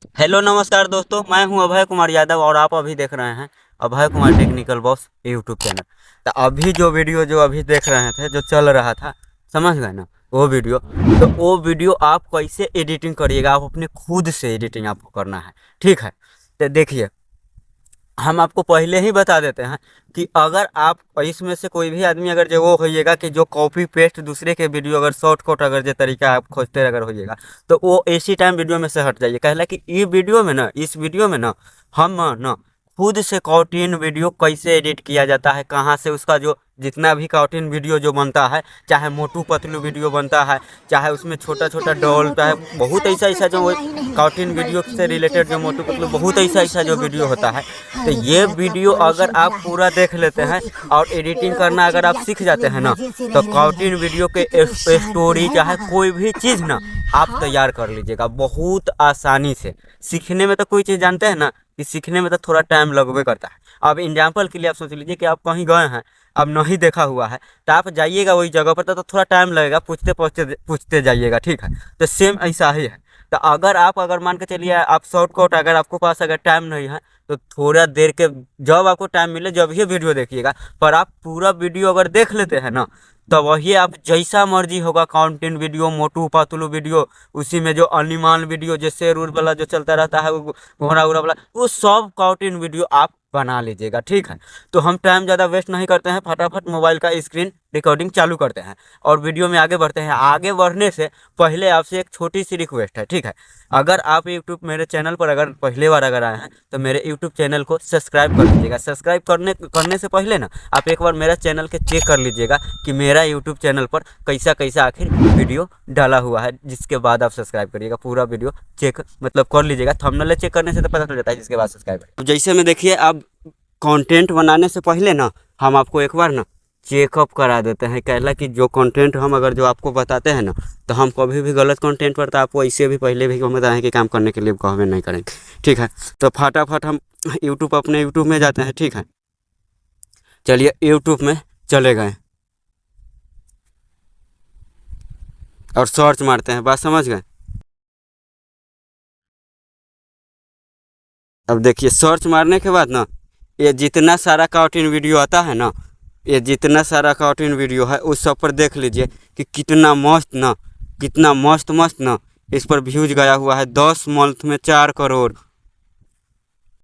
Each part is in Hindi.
हेलो नमस्कार दोस्तों, मैं हूं अभय कुमार यादव और आप अभी देख रहे हैं Abhay Kumar technical boss YouTube channel. तो अभी जो वीडियो जो अभी देख रहे थे जो चल रहा था, समझ गए ना वो वीडियो। तो वो वीडियो आप कैसे एडिटिंग करिएगा, आप अपने खुद से एडिटिंग आपको करना है। ठीक है, तो देखिए हम आपको पहले ही बता देते हैं कि अगर आप इसमें से कोई भी आदमी अगर जो वो होइएगा कि जो कॉपी पेस्ट दूसरे के वीडियो अगर शॉर्टकट अगर जो तरीका आप खोजते अगर होइएगा, तो वो इसी टाइम वीडियो में से हट जाइए। कहला कि ये वीडियो में ना, इस वीडियो में ना हम ना खुद से कार्टून वीडियो कैसे एडिट किया जाता है, कहाँ से उसका जो जितना भी कार्टून वीडियो जो बनता है, चाहे मोटू पतलू वीडियो बनता है, चाहे उसमें छोटा छोटा डॉल, चाहे बहुत ऐसा ऐसा जो कार्टून वीडियो से रिलेटेड जो मोटू पतलू बहुत ऐसा ऐसा जो वीडियो होता है। तो ये वीडियो अगर आप पूरा देख लेते हैं और एडिटिंग करना अगर आप सीख जाते हैं ना, तो कार्टून वीडियो के स्टोरी चाहे कोई भी चीज़ ना आप तैयार कर लीजिएगा बहुत आसानी से। सीखने में तो कोई चीज़ जानते हैं ना कि सीखने में तो थोड़ा टाइम लगवे करता है। अब एग्जाम्पल के लिए आप सोच लीजिए कि आप कहीं गए हैं, अब नहीं देखा हुआ है, तो आप जाइएगा वही जगह पर तो थोड़ा टाइम लगेगा, पूछते जाइएगा। ठीक है, तो सेम ऐसा ही है। तो अगर मान के चलिए आप शॉर्टकट अगर आपको पास अगर टाइम नहीं है, तो थोड़ा देर के जब आपको टाइम मिले जब ही वीडियो देखिएगा। पर आप पूरा वीडियो अगर देख लेते हैं ना, तो वही आप जैसा मर्जी होगा content video, Motu Patlu video, उसी में जो एनिमल वीडियो जो शेर उर वाला जो चलता रहता है, वो घोड़ा उड़ा वाला, वो सब कंटेंट वीडियो आप बना लीजिएगा। ठीक है, तो हम टाइम ज़्यादा वेस्ट नहीं करते हैं, फटाफट मोबाइल का स्क्रीन रिकॉर्डिंग चालू करते हैं और वीडियो में आगे बढ़ते हैं। आगे बढ़ने से पहले आपसे एक छोटी सी रिक्वेस्ट है। ठीक है, अगर आप यूट्यूब मेरे चैनल पर अगर पहले बार अगर आए हैं, तो मेरे यूट्यूब चैनल को सब्सक्राइब कर लीजिएगा। सब्सक्राइब करने से पहले ना आप एक बार मेरा चैनल के चेक कर लीजिएगा कि मेरा यूट्यूब चैनल पर कैसा कैसा आखिर वीडियो डाला हुआ है, जिसके बाद आप सब्सक्राइब करिएगा। पूरा वीडियो चेक मतलब कर लीजिएगा, थंबनेल चेक करने से तो पता चल जाता है, जिसके बाद सब्सक्राइब करिए। जैसे में देखिए, आप कंटेंट बनाने से पहले ना हम आपको एक बार ना चेकअप करा देते हैं। कहला कि जो कंटेंट हम अगर जो आपको बताते हैं ना, तो हम कभी भी गलत कंटेंट पर तो आपको ऐसे भी पहले भी हम बताएं कि काम करने के लिए कहवे नहीं करेंगे। ठीक है, तो फटाफट हम अपने यूट्यूब में जाते हैं। ठीक है, चलिए यूट्यूब में चले गए और सर्च मारते हैं, बात समझ गए। अब देखिए सर्च मारने के बाद ना ये जितना सारा कार्टून वीडियो आता है ना, ये जितना सारा कार्टून वीडियो है उस सब पर देख लीजिए कि कितना मस्त ना, कितना मस्त मस्त ना इस पर व्यूज गया हुआ है। 10 मंथ में 4 करोड़।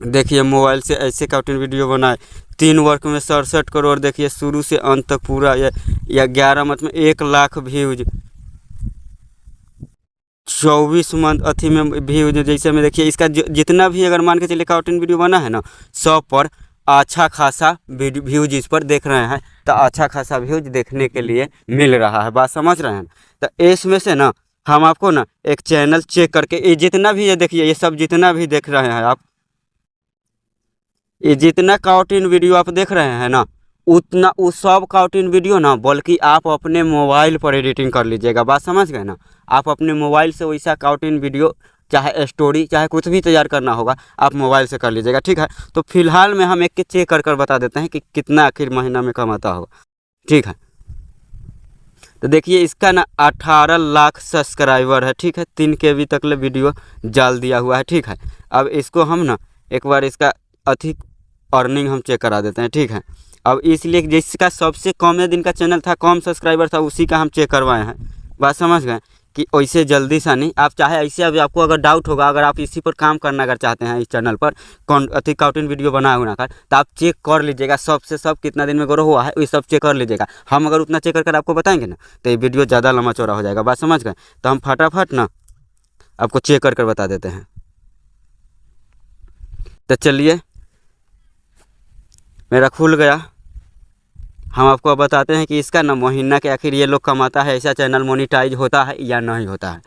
देखिए मोबाइल से ऐसे कार्टून वीडियो बनाए 3 वर्ष में 67 करोड़। देखिए शुरू से अंत तक पूरा या 11 मंथ में 1 लाख व्यूज। 24 मंथ अथी में व्यूज। जैसे में देखिए इसका जितना भी अगर मान के चलिए कार्टून वीडियो बना है ना, सब पर अच्छा खासा व्यूज इस पर देख रहे हैं, तो अच्छा खासा व्यूज देखने के लिए मिल रहा है। बात समझ रहे हैं। तो इसमें से ना हम आपको ना एक चैनल चेक करके ये जितना भी ये देखिए, ये सब जितना भी देख रहे हैं आप, ये जितना कार्टून वीडियो आप देख रहे हैं ना, उतना उस सब कार्टून वीडियो ना बल्कि आप अपने मोबाइल पर एडिटिंग कर लीजिएगा। बात समझ गए ना। आप अपने मोबाइल से वैसा कार्टून वीडियो चाहे स्टोरी चाहे कुछ भी तैयार करना होगा, आप मोबाइल से कर लीजिएगा। ठीक है, तो फिलहाल में हम एक के चेक कर बता देते हैं कि कितना आखिर महीना में कमाता होगा। ठीक है, तो देखिए इसका ना 18 लाख सब्सक्राइबर है। ठीक है, 3 KB तक ले वीडियो डाल दिया हुआ है। ठीक है, अब इसको हम ना एक बार इसका अधिक अर्निंग हम चेक करा देते हैं। ठीक है, अब इसलिए जिसका सबसे कम दिन का चैनल था, कम सब्सक्राइबर था, उसी का हम चेक करवाए हैं। बात समझ गए कि वैसे जल्दी सा नहीं, आप चाहे ऐसे अभी आपको अगर डाउट होगा, अगर आप इसी पर काम करना अगर चाहते हैं इस चैनल पर अधिक कार्टून वीडियो बना होना कर, तो आप चेक कर लीजिएगा सबसे सब कितना दिन में ग्रो हुआ है, ये सब चेक कर लीजिएगा। हम अगर उतना चेक कर आपको बताएंगे ना, तो ये वीडियो ज़्यादा लंबा चौड़ा हो जाएगा। बात समझ गए, तो हम फटाफट ना आपको चेक कर बता देते हैं। तो चलिए मेरा खुल गया। हम आपको बताते हैं कि इसका ना महीना के आखिर ये लोग कमाता है, ऐसा चैनल मोनिटाइज होता है या नहीं होता है।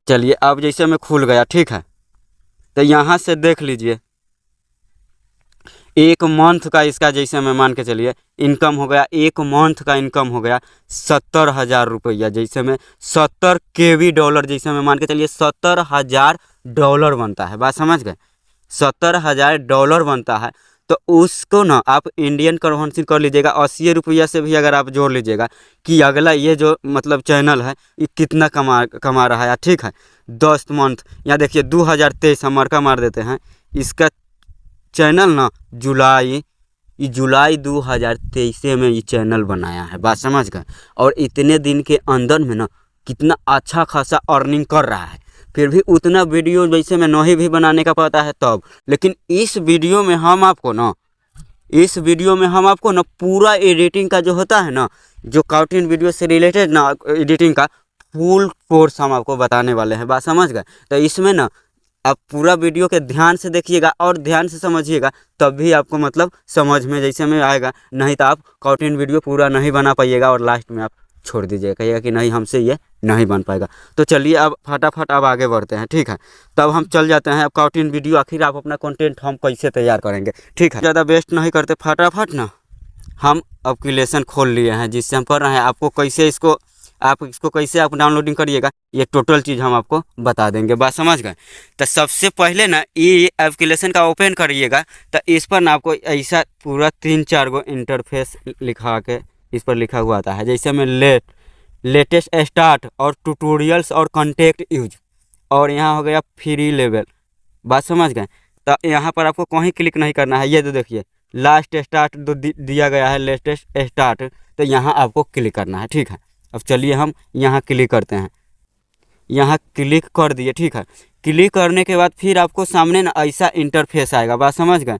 चलिए अब जैसे में खुल गया। ठीक है, तो यहाँ से देख लीजिए 1 मंथ का इसका जैसे में मान के चलिए इनकम हो गया। 1 मंथ का इनकम हो गया 70,000 रुपया। जैसे में 70 KB डॉलर, जैसे में मान के चलिए 70,000 डॉलर बनता है। बात समझ गए, 70,000 डॉलर बनता है। तो उसको ना आप इंडियन कन्वर्सन कर लीजिएगा, 80 रुपया से भी अगर आप जोड़ लीजिएगा कि अगला ये जो मतलब चैनल है ये कितना कमा रहा है, ठीक है। 10 मंथ यहाँ देखिए 2023 हम मरका मार देते हैं, इसका चैनल ना जुलाई 2023 में ये चैनल बनाया है, बात समझ गए। और इतने दिन के अंदर में ना कितना अच्छा खासा अर्निंग कर रहा है। फिर भी उतना वीडियो जैसे में नहीं भी बनाने का पता है तब, लेकिन इस वीडियो में हम आपको ना पूरा एडिटिंग का जो होता है ना, जो कार्टून वीडियो से रिलेटेड ना एडिटिंग का फुल कोर्स हम आपको बताने वाले हैं, बात समझ गए। तो इसमें ना आप पूरा वीडियो के ध्यान से देखिएगा और ध्यान से समझिएगा, तब भी आपको मतलब समझ में जैसे में आएगा, नहीं तो आप कार्टून वीडियो पूरा नहीं बना पाइएगा और लास्ट में आप छोड़ दीजिएगा, कहिएगा कि नहीं हमसे ये नहीं बन पाएगा। तो चलिए अब फटाफट अब आगे बढ़ते हैं, ठीक है। तब हम चल जाते हैं अब कार्टून वीडियो, आखिर आप अपना कंटेंट हम कैसे तैयार करेंगे, ठीक है। ज़्यादा वेस्ट नहीं करते, फटाफट ना हम अब की लेसन खोल लिए हैं जिससे हम पढ़ रहे हैं। आपको कैसे इसको कैसे आप डाउनलोडिंग करिएगा, ये टोटल चीज़ हम आपको बता देंगे, बात समझ गए। तो सबसे पहले ना ये एप्लीकेशन का ओपन करिएगा, तो इस पर ना आपको ऐसा पूरा 3-4 गो इंटरफेस लिखा के इस पर लिखा हुआ आता है, जैसे में लेटेस्ट स्टार्ट और ट्यूटोरियल्स और कॉन्टेक्ट यूज, और यहाँ हो गया फ्री लेवल, बात समझ गए। तो यहाँ पर आपको कहीं क्लिक नहीं करना है, ये तो देखिए लास्ट स्टार्ट दिया गया है, लेटेस्ट स्टार्ट, तो यहाँ आपको क्लिक करना है, ठीक है। अब चलिए हम यहाँ क्लिक करते हैं, यहाँ क्लिक कर दिए, ठीक है। क्लिक करने के बाद फिर आपको सामने ना ऐसा इंटरफेस आएगा, बात समझ गए।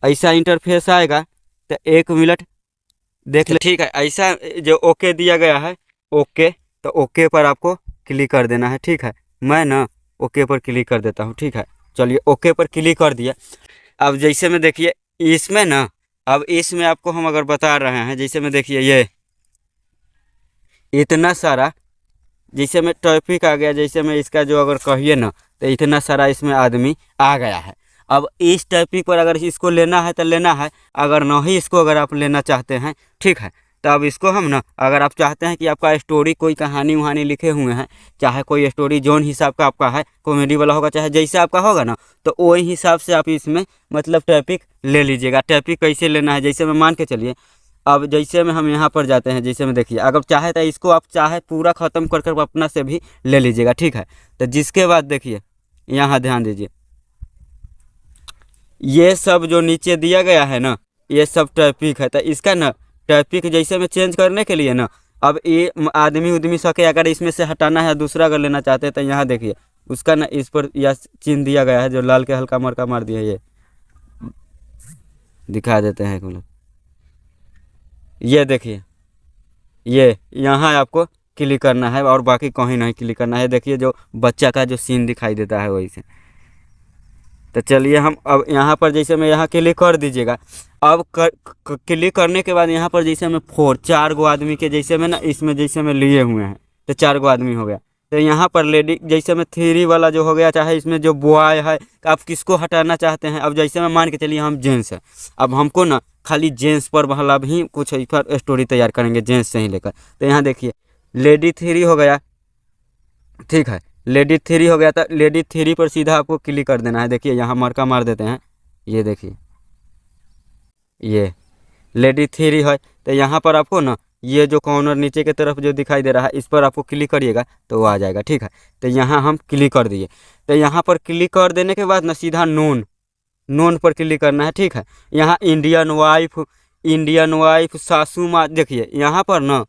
ऐसा इंटरफेस आएगा तो 1 मिनट देख ले, ठीक है। ऐसा जो ओके दिया गया है, ओके, तो ओके पर आपको क्लिक कर देना है, ठीक है। मैं ना ओके पर क्लिक कर देता हूँ, ठीक है। चलिए ओके पर क्लिक कर दिया। अब जैसे में देखिए इसमें ना, अब इसमें आपको हम अगर बता रहे हैं, जैसे में देखिए ये इतना सारा जैसे में टॉपिक आ गया, जैसे में इसका जो अगर कहिए ना तो इतना सारा इसमें आदमी आ गया है। अब इस टॉपिक पर अगर इसको लेना है तो लेना है, अगर नहीं इसको अगर आप लेना चाहते हैं, ठीक है, तो अब इसको हम ना अगर आप चाहते हैं कि आपका स्टोरी कोई कहानी वहानी लिखे हुए हैं, चाहे कोई स्टोरी जोन हिसाब का आपका है, कॉमेडी वाला होगा चाहे जैसे आपका होगा ना, तो वही हिसाब से आप इसमें मतलब टॉपिक ले लीजिएगा। टॉपिक कैसे लेना है, जैसे में मान के चलिए अब जैसे में हम यहाँ पर जाते हैं, जैसे में देखिए अगर चाहे तो इसको आप चाहे पूरा ख़त्म कर कर अपना से भी ले लीजिएगा, ठीक है। तो जिसके बाद देखिए यहाँ ध्यान दीजिए, ये सब जो नीचे दिया गया है ना, ये सब टॉपिक है। तो इसका ना टॉपिक जैसे में चेंज करने के लिए ना, अब ये आदमी उदमी सके अगर इसमें से हटाना है, दूसरा अगर लेना चाहते हैं, तो यहाँ देखिए उसका ना इस पर यह चिन्ह दिया गया है, जो लाल के हल्का मरका मार दिया, ये दिखा देते हैं एक मिनट, ये देखिए ये यहाँ आपको क्लिक करना है और बाकी कहीं नहीं क्लिक करना है। देखिए जो बच्चा का जो सीन दिखाई देता है वही से। तो चलिए हम अब यहाँ पर जैसे मैं यहाँ क्लिक कर दीजिएगा। अब क्लिक करने के बाद यहाँ पर जैसे मैं 4 गो आदमी के जैसे में ना इसमें जैसे में लिए हुए हैं, तो 4 गो आदमी हो गया। तो यहाँ पर लेडी जैसे में 3 वाला जो हो गया, चाहे इसमें जो बॉय है आप किसको हटाना चाहते हैं। अब जैसे में मान के चलिए हम जेंट्स है, अब हमको ना खाली जेंट्स पर वाला भी कुछ इस पर स्टोरी तैयार करेंगे जेंट्स से ही लेकर। तो यहाँ देखिए लेडी 3 हो गया, ठीक है, लेडी 3 हो गया। तो लेडी 3 पर सीधा आपको क्लिक कर देना है। देखिए यहाँ मरका मार देते हैं, ये देखिए ये लेडी 3 है। तो यहाँ पर आपको ना ये जो कॉर्नर नीचे की तरफ जो दिखाई दे रहा है, इस पर आपको क्लिक करिएगा तो वो आ जाएगा, ठीक है। तो यहाँ हम क्लिक कर दिए। तो यहाँ पर क्लिक कर देने के बाद ना सीधा नोन पर क्लिक करना है, ठीक है। यहाँ इंडियन वाइफ सासू माँ, देखिए यहाँ पर ना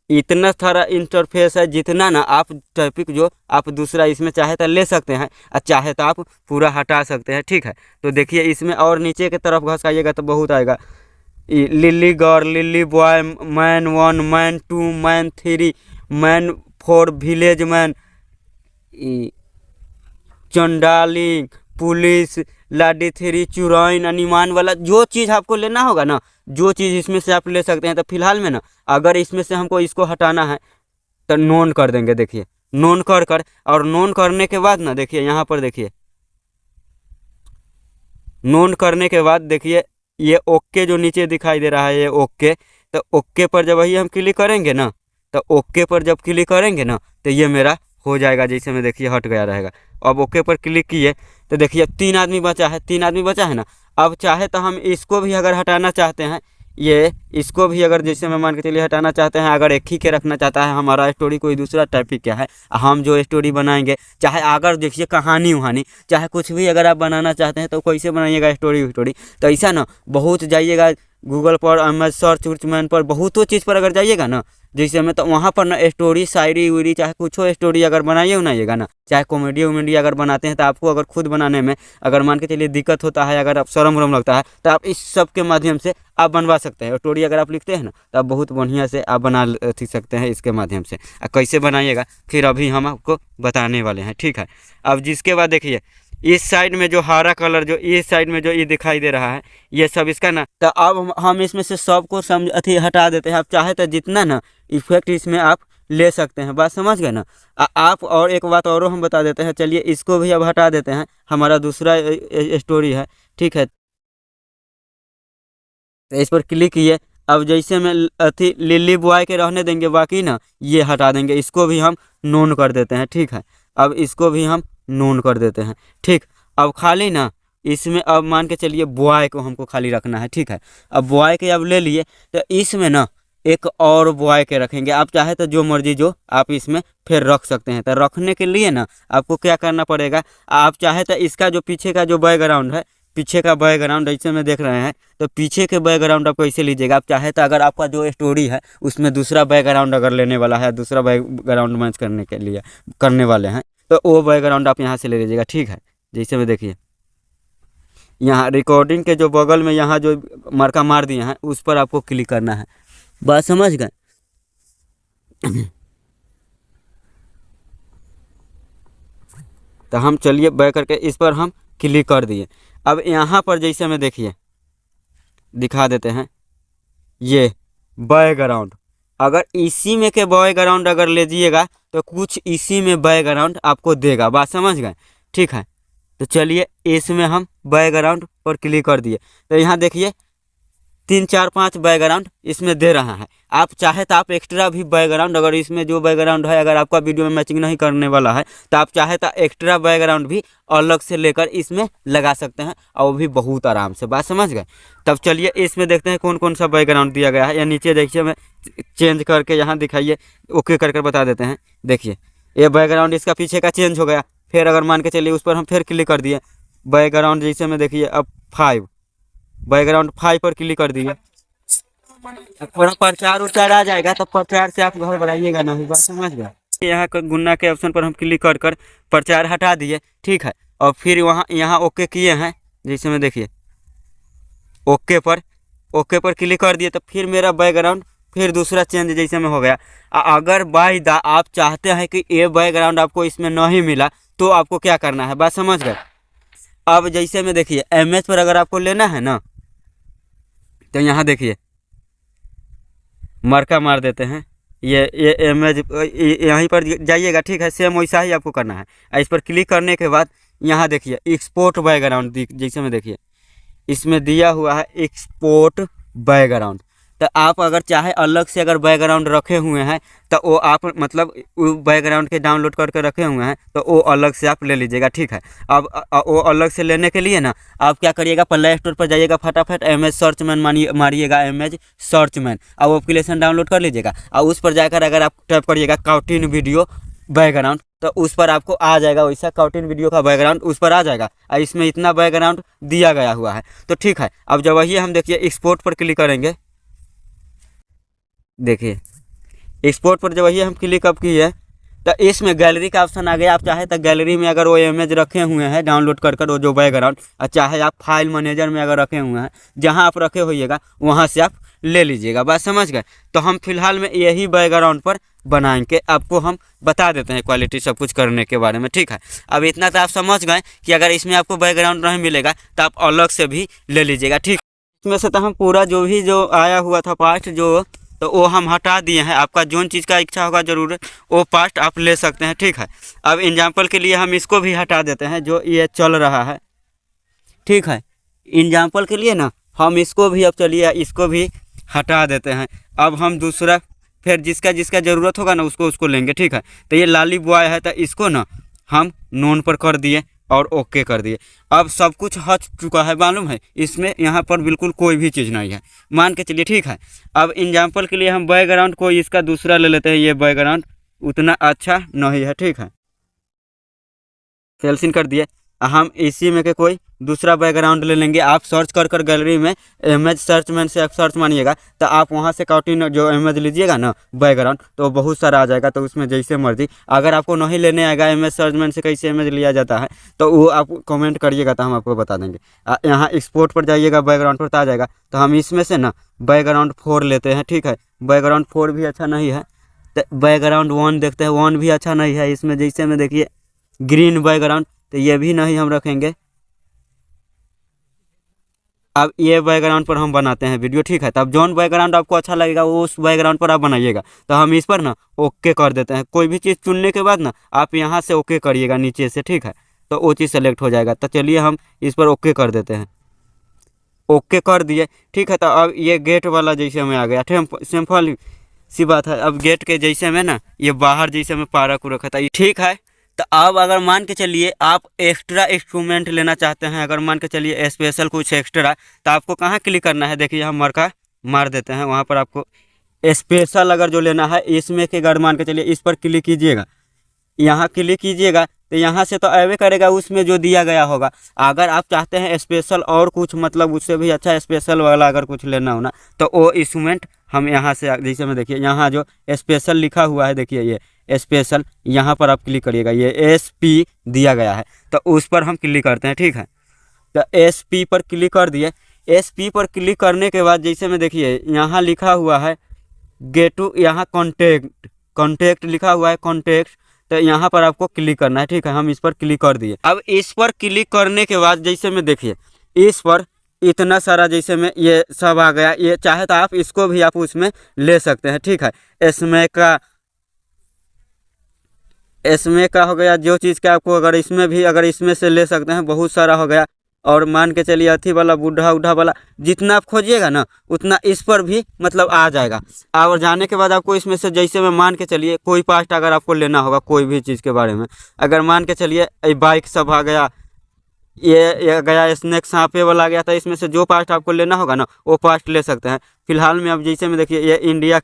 इतना सारा इंटरफेस है, जितना ना आप टॉपिक जो आप दूसरा इसमें चाहे तो ले सकते हैं और चाहे तो आप पूरा हटा सकते हैं, ठीक है। तो देखिए इसमें और नीचे की तरफ घसकाइएगा तो बहुत आएगा, lily girl, lily boy, man 1, man 2, man 3, man 4, village man, चंडाली, पुलिस, लाडी 3, चुराइन, अनिमान वाला जो चीज़ आपको लेना होगा ना, जो चीज़ इसमें से आप ले सकते हैं। तो फिलहाल में ना अगर इसमें से हमको इसको हटाना है तो नोन कर देंगे। देखिए नोन कर और नोन करने के बाद ना देखिए यहाँ पर देखिए नोन करने के बाद देखिए ये ओके जो नीचे दिखाई दे रहा है, ये ओके। तो ओके पर जब वही हम क्लिक करेंगे ना, तो ओके पर जब क्लिक करेंगे ना तो ये मेरा हो जाएगा, जैसे में देखिए हट गया रहेगा। अब ओके पर क्लिक किए तो देखिए 3 आदमी बचा है, 3 आदमी बचा है ना। अब चाहे तो हम इसको भी अगर हटाना चाहते हैं, ये इसको भी अगर जैसे मैं मान के चलिए हटाना चाहते हैं, अगर एक ही के रखना चाहता है हमारा स्टोरी कोई दूसरा टॉपिक क्या है, हम जो स्टोरी बनाएंगे, चाहे अगर देखिए कहानी वहानी चाहे कुछ भी अगर आप बनाना चाहते हैं तो कैसे बनाइएगा स्टोरी। तो ऐसा ना बहुत जाइएगा गूगल पर, अमेज सर्च उर्चमैन पर, बहुतों चीज़ पर अगर जाइएगा ना जैसे में, तो वहाँ पर ना स्टोरी शायरी उरी चाहे कुछ हो स्टोरी अगर बनाइएगा ना, चाहे कॉमेडी वमेडी अगर बनाते हैं तो आपको अगर खुद बनाने में अगर मान के चलिए दिक्कत होता है, अगर आप शर्म वरम लगता है, तो आप इस सब के माध्यम से आप बनवा सकते हैं। स्टोरी अगर आप लिखते हैं ना तो आप बहुत बढ़िया से आप बना सकते हैं इसके माध्यम से। कैसे बनाइएगा फिर अभी हम आपको बताने वाले हैं, ठीक है। अब जिसके बाद देखिए इस साइड में जो हरा कलर जो इस साइड में जो ये दिखाई दे रहा है, ये सब इसका ना, तो अब हम इसमें से सबको हटा देते हैं। आप चाहे तो जितना ना इफेक्ट इसमें आप ले सकते हैं, बात समझ गए ना आप। और एक बात और हम बता देते हैं, चलिए इसको भी अब हटा देते हैं, हमारा दूसरा स्टोरी है, ठीक है। तो इस पर क्लिक किए, अब जैसे में लिली बॉय के रहने देंगे, बाकी ना ये हटा देंगे, इसको भी हम नोन कर देते हैं, ठीक है। अब इसको भी हम नोन कर देते हैं, ठीक। अब खाली ना इसमें अब मान के चलिए बॉय को हमको खाली रखना है, ठीक है। अब बॉय के अब ले लिए तो इसमें ना एक और बॉय के रखेंगे। आप चाहे तो जो मर्जी जो आप इसमें फिर रख सकते हैं। तो रखने के लिए ना आपको क्या करना पड़ेगा, आप चाहे तो इसका जो पीछे का जो बैकग्राउंड है, पीछे का बैकग्राउंड जैसे में देख रहे हैं, तो पीछे के बैकग्राउंड आप कैसे लीजिएगा। आप चाहे तो अगर आपका जो स्टोरी है उसमें दूसरा बैकग्राउंड अगर लेने वाला है, दूसरा बैकग्राउंड मैच करने के लिए करने वाले हैं, तो वो बैकग्राउंड आप यहाँ से ले लीजिएगा, ठीक है। जैसे में देखिए यहाँ रिकॉर्डिंग के जो बगल में यहाँ जो मार्का मार दिए हैं उस पर आपको क्लिक करना है, बात समझ गए। तो हम चलिए बैक करके इस पर हम क्लिक कर दिए। अब यहाँ पर जैसे में देखिए दिखा देते हैं ये बैकग्राउंड, अगर इसी में के बैकग्राउंड अगर ले जाइएगा तो कुछ इसी में बैकग्राउंड आपको देगा, बात समझ गए, ठीक है। तो चलिए इसमें हम बैकग्राउंड पर क्लिक कर दिए, तो यहाँ देखिए 3 4 5 बैकग्राउंड इसमें दे रहा है। आप चाहे तो आप एक्स्ट्रा भी बैकग्राउंड, अगर इसमें जो बैकग्राउंड है अगर आपका वीडियो में मैचिंग नहीं करने वाला है तो आप चाहे तो एक्स्ट्रा बैकग्राउंड भी अलग से लेकर इसमें लगा सकते हैं, और वो भी बहुत आराम से, बात समझ गए। तब चलिए इसमें देखते हैं कौन कौन सा बैकग्राउंड दिया गया है, या नीचे देखिए मैं चेंज करके यहाँ दिखाइए ओके कर बता देते हैं। देखिए ये बैकग्राउंड इसका पीछे का चेंज हो गया, फिर अगर मान के चलिए उस पर हम फिर क्लिक कर दिए बैकग्राउंड जैसे में देखिए अब 5 बैकग्राउंड 5 पर क्लिक कर दिए, थोड़ा प्रचार उचार आ जाएगा तो प्रचार से आप घर बनाइएगा नहीं, बात समझ गए। यहाँ का गुन्ना के ऑप्शन पर हम क्लिक कर प्रचार हटा दिए, ठीक है। और फिर वहाँ यहाँ ओके किए हैं जैसे में देखिए ओके पर क्लिक कर दिए, तो फिर मेरा बैकग्राउंड फिर दूसरा चेंज जैसे में हो गया। अगर बाय द आप चाहते हैं कि ये बैकग्राउंड आपको इसमें नहीं मिला तो आपको क्या करना है, बात समझ गए। अब जैसे में देखिए इमेज पर अगर आपको लेना है ना तो यहाँ देखिए मार्का मार देते हैं, ये इमेज यहीं पर जाइएगा, ठीक है। सेम वैसा ही आपको करना है। इस पर क्लिक करने के बाद यहाँ देखिए एक्सपोर्ट बैकग्राउंड जैसे में देखिए इसमें दिया हुआ है एक्सपोर्ट बैकग्राउंड। तो आप अगर चाहे अलग से अगर बैकग्राउंड रखे हुए हैं तो वो आप मतलब बैकग्राउंड के डाउनलोड करके रखे हुए हैं तो वो अलग से आप ले लीजिएगा, ठीक है। अब वो अलग से लेने के लिए ना आप क्या करिएगा, प्ले स्टोर पर जाइएगा, फटाफट इमेज सर्च मैन मारिएगा, इमेज सर्च मैन, और वो एप्लीकेशन डाउनलोड कर लीजिएगा। और उस पर जाकर अगर आप टाइप करिएगा कार्टून वीडियो बैकग्राउंड तो उस पर आपको आ जाएगा वैसा कार्टून वीडियो का बैकग्राउंड उस पर आ जाएगा, और इसमें इतना बैकग्राउंड दिया गया हुआ है, तो ठीक है। अब जब वही हम देखिए एक्सपोर्ट पर क्लिक करेंगे, देखिए एक्सपोर्ट पर जब वही हम क्लिक अप किए तो इसमें गैलरी का ऑप्शन आ गया। आप चाहे तो गैलरी में अगर वो इमेज रखे हुए हैं डाउनलोड कर वो जो बैकग्राउंड, और चाहे आप फाइल मैनेजर में अगर रखे हुए हैं, जहां आप रखे होइएगा वहां से आप ले लीजिएगा, बात समझ गए। तो हम फिलहाल में यही बैकग्राउंड पर बनाएंगे, आपको हम बता देते हैं क्वालिटी सब कुछ करने के बारे में, ठीक है। अब इतना तो आप समझ गए कि अगर इसमें आपको बैकग्राउंड नहीं मिलेगा तो आप अलग से भी ले लीजिएगा, ठीक। इसमें से तो हम पूरा जो भी जो आया हुआ था पार्ट जो, तो वो हम हटा दिए हैं। आपका जोन चीज़ का इच्छा होगा जरूर वो पार्ट आप ले सकते हैं, ठीक है। अब एग्जाम्पल के लिए हम इसको भी हटा देते हैं जो ये चल रहा है, ठीक है। एग्जाम्पल के लिए ना हम इसको भी, अब चलिए इसको भी हटा देते हैं। अब हम दूसरा फिर जिसका ज़रूरत होगा ना उसको लेंगे, ठीक है। तो ये लाली बॉय है तो इसको ना हम नोन पर कर दिए और ओके कर दिए। अब सब कुछ हट चुका है, मालूम है, इसमें यहाँ पर बिल्कुल कोई भी चीज़ नहीं है, मान के चलिए, ठीक है। अब एग्जाम्पल के लिए हम बैकग्राउंड कोई इसका दूसरा ले लेते हैं, ये बैकग्राउंड उतना अच्छा नहीं है, ठीक है, कैंसिल कर दिए। हम इसी में के कोई दूसरा बैकग्राउंड ले लेंगे। आप सर्च कर कर गैलरी में इमेज सर्च में से आप सर्च मानिएगा तो आप वहाँ से काउंटिंग जो इमेज लीजिएगा ना बैकग्राउंड, तो बहुत सारा आ जाएगा, तो उसमें जैसे मर्जी। अगर आपको नहीं लेने आएगा इमेज सर्च में से कैसे इमेज लिया जाता है तो वो आप कमेंट करिएगा तो हम आपको बता देंगे। यहाँ एक्सपोर्ट पर जाइएगा, बैकग्राउंड पर तो आ जाएगा। तो हम इसमें से ना बैकग्राउंड 4 लेते हैं, ठीक है। बैकग्राउंड 4 भी अच्छा नहीं है, तो बैकग्राउंड 1 देखते हैं, 1 भी अच्छा नहीं है। इसमें जैसे में देखिए ग्रीन बैकग्राउंड, तो ये भी नहीं हम रखेंगे। अब ये बैकग्राउंड पर हम बनाते हैं वीडियो, ठीक है। तब जौन बैकग्राउंड आपको अच्छा लगेगा वो उस बैकग्राउंड पर आप बनाइएगा। तो हम इस पर ना ओके कर देते हैं। कोई भी चीज़ चुनने के बाद ना आप यहाँ से ओके करिएगा नीचे से, ठीक है, तो वो चीज़ सेलेक्ट हो जाएगा। तो चलिए हम इस पर ओके कर देते हैं, ओके कर दिए, ठीक है। तो अब ये गेट वाला जैसे हमें आ गया, सिंपल सी बात है। अब गेट के जैसे में ना ये बाहर जैसे में पारा को रखा था, ठीक है। तो अब अगर मान के चलिए आप एक्स्ट्रा इंस्ट्रूमेंट लेना चाहते हैं, अगर मान के चलिए स्पेशल कुछ एक्स्ट्रा, तो आपको कहाँ क्लिक करना है, देखिए हम मरका मार देते हैं, वहाँ पर आपको स्पेशल अगर जो लेना है इसमें के अगर मान के चलिए इस पर क्लिक कीजिएगा, यहाँ क्लिक कीजिएगा तो यहाँ से तो अवे करेगा उसमें जो दिया गया होगा। अगर आप चाहते हैं स्पेशल और कुछ मतलब उससे भी अच्छा स्पेशल वाला अगर कुछ लेना हो ना, तो वो इंस्ट्रूमेंट हम यहाँ से जैसे में देखिए यहाँ जो स्पेशल लिखा हुआ है, देखिए ये स्पेशल, यहाँ पर आप क्लिक करिएगा, ये SP दिया गया है, तो उस पर हम क्लिक करते हैं, ठीक है। तो SP पर क्लिक कर दिए। SP पर क्लिक करने के बाद जैसे में देखिए यहाँ लिखा हुआ है गेट टू, यहाँ कॉन्टेक्ट लिखा हुआ है, कॉन्टेक्ट, तो यहाँ पर आपको क्लिक करना है, ठीक है। हम इस पर क्लिक कर दिए। अब इस पर क्लिक करने के बाद जैसे में देखिए इस पर इतना सारा जैसे में ये सब आ गया। ये चाहे तो आप इसको भी आप उसमें ले सकते हैं, ठीक है। इसमें का हो गया जो चीज़ का आपको अगर इसमें भी अगर इसमें से ले सकते हैं, बहुत सारा हो गया। और मान के चलिए अथी वाला बूढ़ा उढ़ा वाला जितना आप खोजिएगा ना उतना इस पर भी मतलब आ जाएगा। और जाने के बाद आपको इसमें से जैसे में मान के चलिए कोई पार्ट अगर आपको लेना होगा कोई भी चीज़ के बारे में, अगर मान के चलिए बाइक सब आ गया, ये गया स्नेक सांपे वाला आ गया, तो इसमें से जो पार्ट आपको लेना होगा ना वो पार्ट ले सकते हैं। फिलहाल में अब जैसे में देखिए ये इंडिया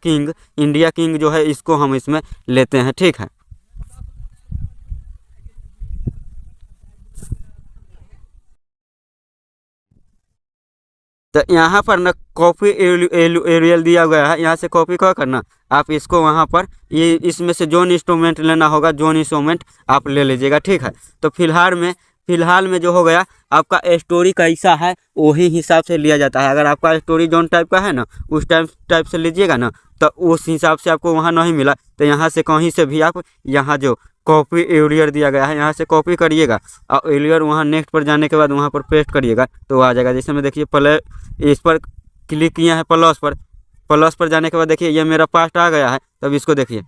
किंग जो है इसको हम इसमें लेते हैं, ठीक है। तो यहाँ पर ना कॉपी एरियल दिया गया है, यहाँ से कॉपी क्या करना, आप इसको वहाँ पर ये इसमें से जोन इंस्ट्रूमेंट लेना होगा, जोन इंस्ट्रूमेंट आप ले लीजिएगा, ठीक है। तो फिलहाल में जो हो गया आपका स्टोरी कैसा है वही हिसाब से लिया जाता है। अगर आपका स्टोरी जोन टाइप का है ना उस टाइप से लीजिएगा ना, तो उस हिसाब से आपको वहाँ नहीं मिला तो यहाँ से कहीं से भी आप यहाँ जो कॉपी एरियर दिया गया है यहाँ से कॉपी करिएगा और एरियर वहाँ नेक्स्ट पर जाने के बाद वहाँ पर पेस्ट करिएगा तो आ जाएगा। जैसे मैं देखिए पहले इस पर क्लिक किए हैं प्लस पर जाने के बाद देखिए ये मेरा पास्ट आ गया है। तब इसको देखिए,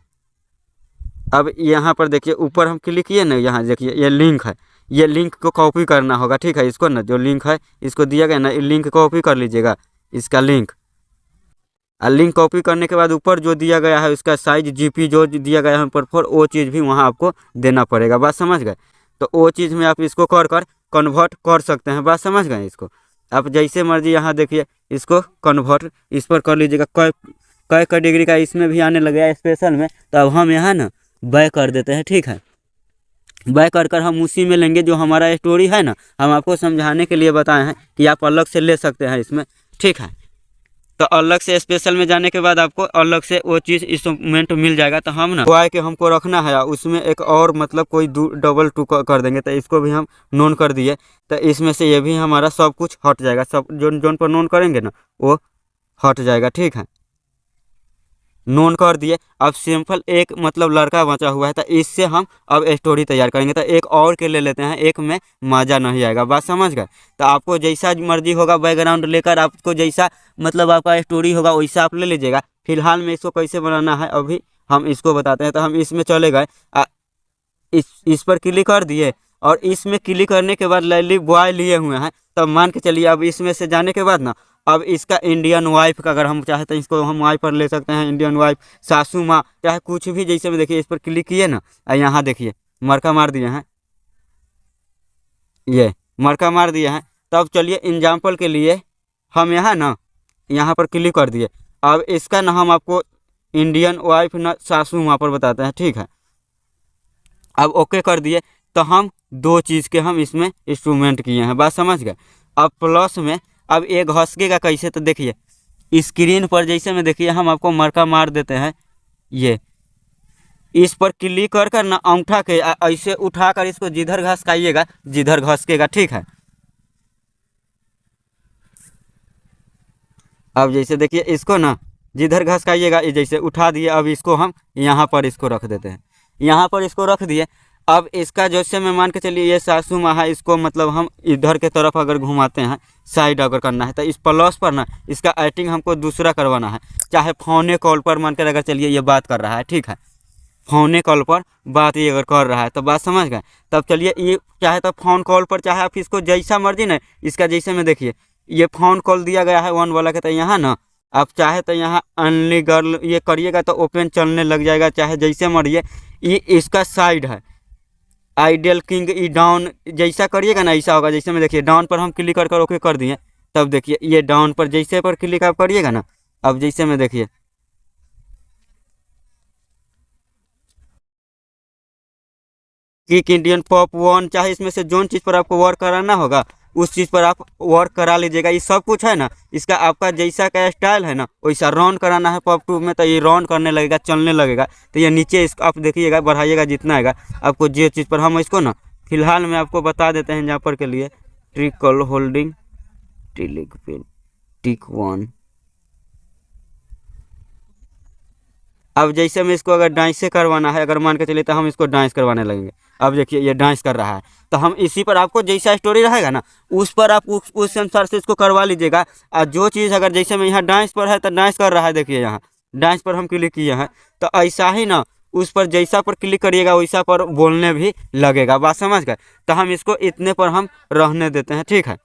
अब यहाँ पर देखिए ऊपर हम क्लिक किए ना, यहाँ देखिए ये लिंक है, ये लिंक को कॉपी करना होगा, ठीक है। इसको ना जो लिंक है इसको दिया गया ना, ये लिंक कॉपी कर लीजिएगा, इसका लिंक। और लिंक कॉपी करने के बाद ऊपर जो दिया गया है उसका साइज GP जो दिया गया है पर वो चीज़ भी वहाँ आपको देना पड़ेगा, बात समझ गए। तो वो चीज़ में आप इसको कर कन्वर्ट कर सकते हैं, बात समझ गए। इसको आप जैसे मर्जी यहाँ देखिए इसको कन्वर्ट इस पर कर लीजिएगा। कै कैटेगरी का इसमें भी आने लगे स्पेशल में, तो अब हम यहाँ ना बैक कर देते हैं, ठीक है। बैक कर हम उसी में लेंगे जो हमारा स्टोरी है ना, हम आपको समझाने के लिए बताए हैं कि आप अलग से ले सकते हैं इसमें, ठीक है। तो अलग से स्पेशल में जाने के बाद आपको अलग से वो चीज़ इंस्ट्रूमेंट मिल जाएगा। तो हम ना वाई के हमको रखना है उसमें एक और मतलब कोई डबल 2 कर देंगे, तो इसको भी हम नोन कर दिए। तो इसमें से ये भी हमारा सब कुछ हट जाएगा, सब जोन पर नोन करेंगे ना वो हट जाएगा, ठीक है। नोन कर दिए। अब सिंपल एक मतलब लड़का बचा हुआ है, तो इससे हम अब स्टोरी तैयार करेंगे। तो एक और के ले लेते हैं, एक में मज़ा नहीं आएगा, बात समझ गए। तो आपको जैसा मर्जी होगा बैकग्राउंड लेकर आपको जैसा मतलब आपका स्टोरी होगा वैसा आप ले लीजिएगा। फिलहाल में इसको कैसे बनाना है अभी हम इसको बताते हैं। तो हम इसमें चले गए, इस पर क्लिक कर दिए और इसमें क्लिक करने के बाद लैली बॉय लिए हुए हैं। तब मान के चलिए अब इसमें से जाने के बाद ना अब इसका इंडियन वाइफ का अगर हम चाहते हैं इसको हम वाइफ पर ले सकते हैं, इंडियन वाइफ, सासू माँ, चाहे कुछ भी। जैसे में देखिए इस पर क्लिक किए ना, यहाँ देखिए मरका मार दिए हैं, ये मरका मार दिए हैं। तब चलिए एग्जाम्पल के लिए हम यहाँ ना यहाँ पर क्लिक कर दिए। अब इसका ना हम आपको इंडियन वाइफ ना सासू वहाँ पर बताते हैं, ठीक है। अब ओके कर दिए तो हम दो चीज़ के हम इसमें इंस्ट्रूमेंट किए हैं, बात समझ गए। अब प्लस में अब ये घसकेगा कैसे, तो देखिए स्क्रीन पर जैसे में देखिए हम आपको मरका मार देते हैं, ये इस पर क्लिक कर कर ना अंगूठा के ऐसे उठा कर इसको जिधर घसकाइएगा जिधर घसकेगा, ठीक है। अब जैसे देखिए इसको ना जिधर घसकाइएगा, ये जैसे उठा दिए। अब इसको हम यहाँ पर इसको रख देते हैं, यहाँ पर इसको रख दिए। अब इसका जैसे मैं मान के चलिए ये सासू माँ है, इसको मतलब हम इधर के तरफ अगर घुमाते हैं, साइड अगर करना है तो इस प्लस पर ना इसका एक्टिंग हमको दूसरा करवाना है। चाहे फोने कॉल पर मान कर अगर चलिए ये बात कर रहा है, ठीक है, फोने कॉल पर बात ये अगर कर रहा है तो बात समझ गए। तब चलिए ये चाहे तो फ़ोन कॉल पर, चाहे आप इसको जैसा मर्जी ना इसका जैसे में देखिए ये फ़ोन कॉल दिया गया है वन वाला के, तो यहाँ ना आप चाहे तो यहाँ अनली गर्ल ये करिएगा तो ओपन चलने लग जाएगा, चाहे जैसे मर्जी। ये इसका साइड है आइडियल किंग, ई डाउन जैसा करिएगा ना ऐसा होगा। जैसे में देखिए डाउन पर हम क्लिक कर ओके कर दिए, तब देखिए ये डाउन पर जैसे पर क्लिक आप करिएगा ना, अब जैसे में देखिए किक इंडियन पॉप वन, चाहे इसमें से जोन चीज़ पर आपको वर्क कराना होगा उस चीज़ पर आप वर्क करा लीजिएगा। ये सब कुछ है ना, इसका आपका जैसा का स्टाइल है ना वैसा राउंड कराना है पॉप टू में, तो ये राउंड करने लगेगा, चलने लगेगा। तो ये नीचे इसको आप देखिएगा बढ़ाइएगा जितना आएगा आपको, जो चीज़ पर हम इसको ना फिलहाल में आपको बता देते हैं यहाँ पर के लिए ट्रिकल होल्डिंग टिक पिन टिक वन। अब जैसे में इसको अगर डांस से करवाना है, अगर मान के चलिए तो हम इसको डांस करवाने लगेंगे। अब देखिए ये डांस कर रहा है, तो हम इसी पर आपको जैसा स्टोरी रहेगा ना उस पर आप उस अनुसार से इसको करवा लीजिएगा। और जो चीज़ अगर जैसे में यहाँ डांस पर है तो डांस कर रहा है, देखिए यहाँ डांस पर हम क्लिक किए हैं, तो ऐसा ही ना उस पर जैसा पर क्लिक करिएगा वैसा पर बोलने भी लगेगा, बात समझ गए। तो हम इसको इतने पर हम रहने देते हैं, ठीक है।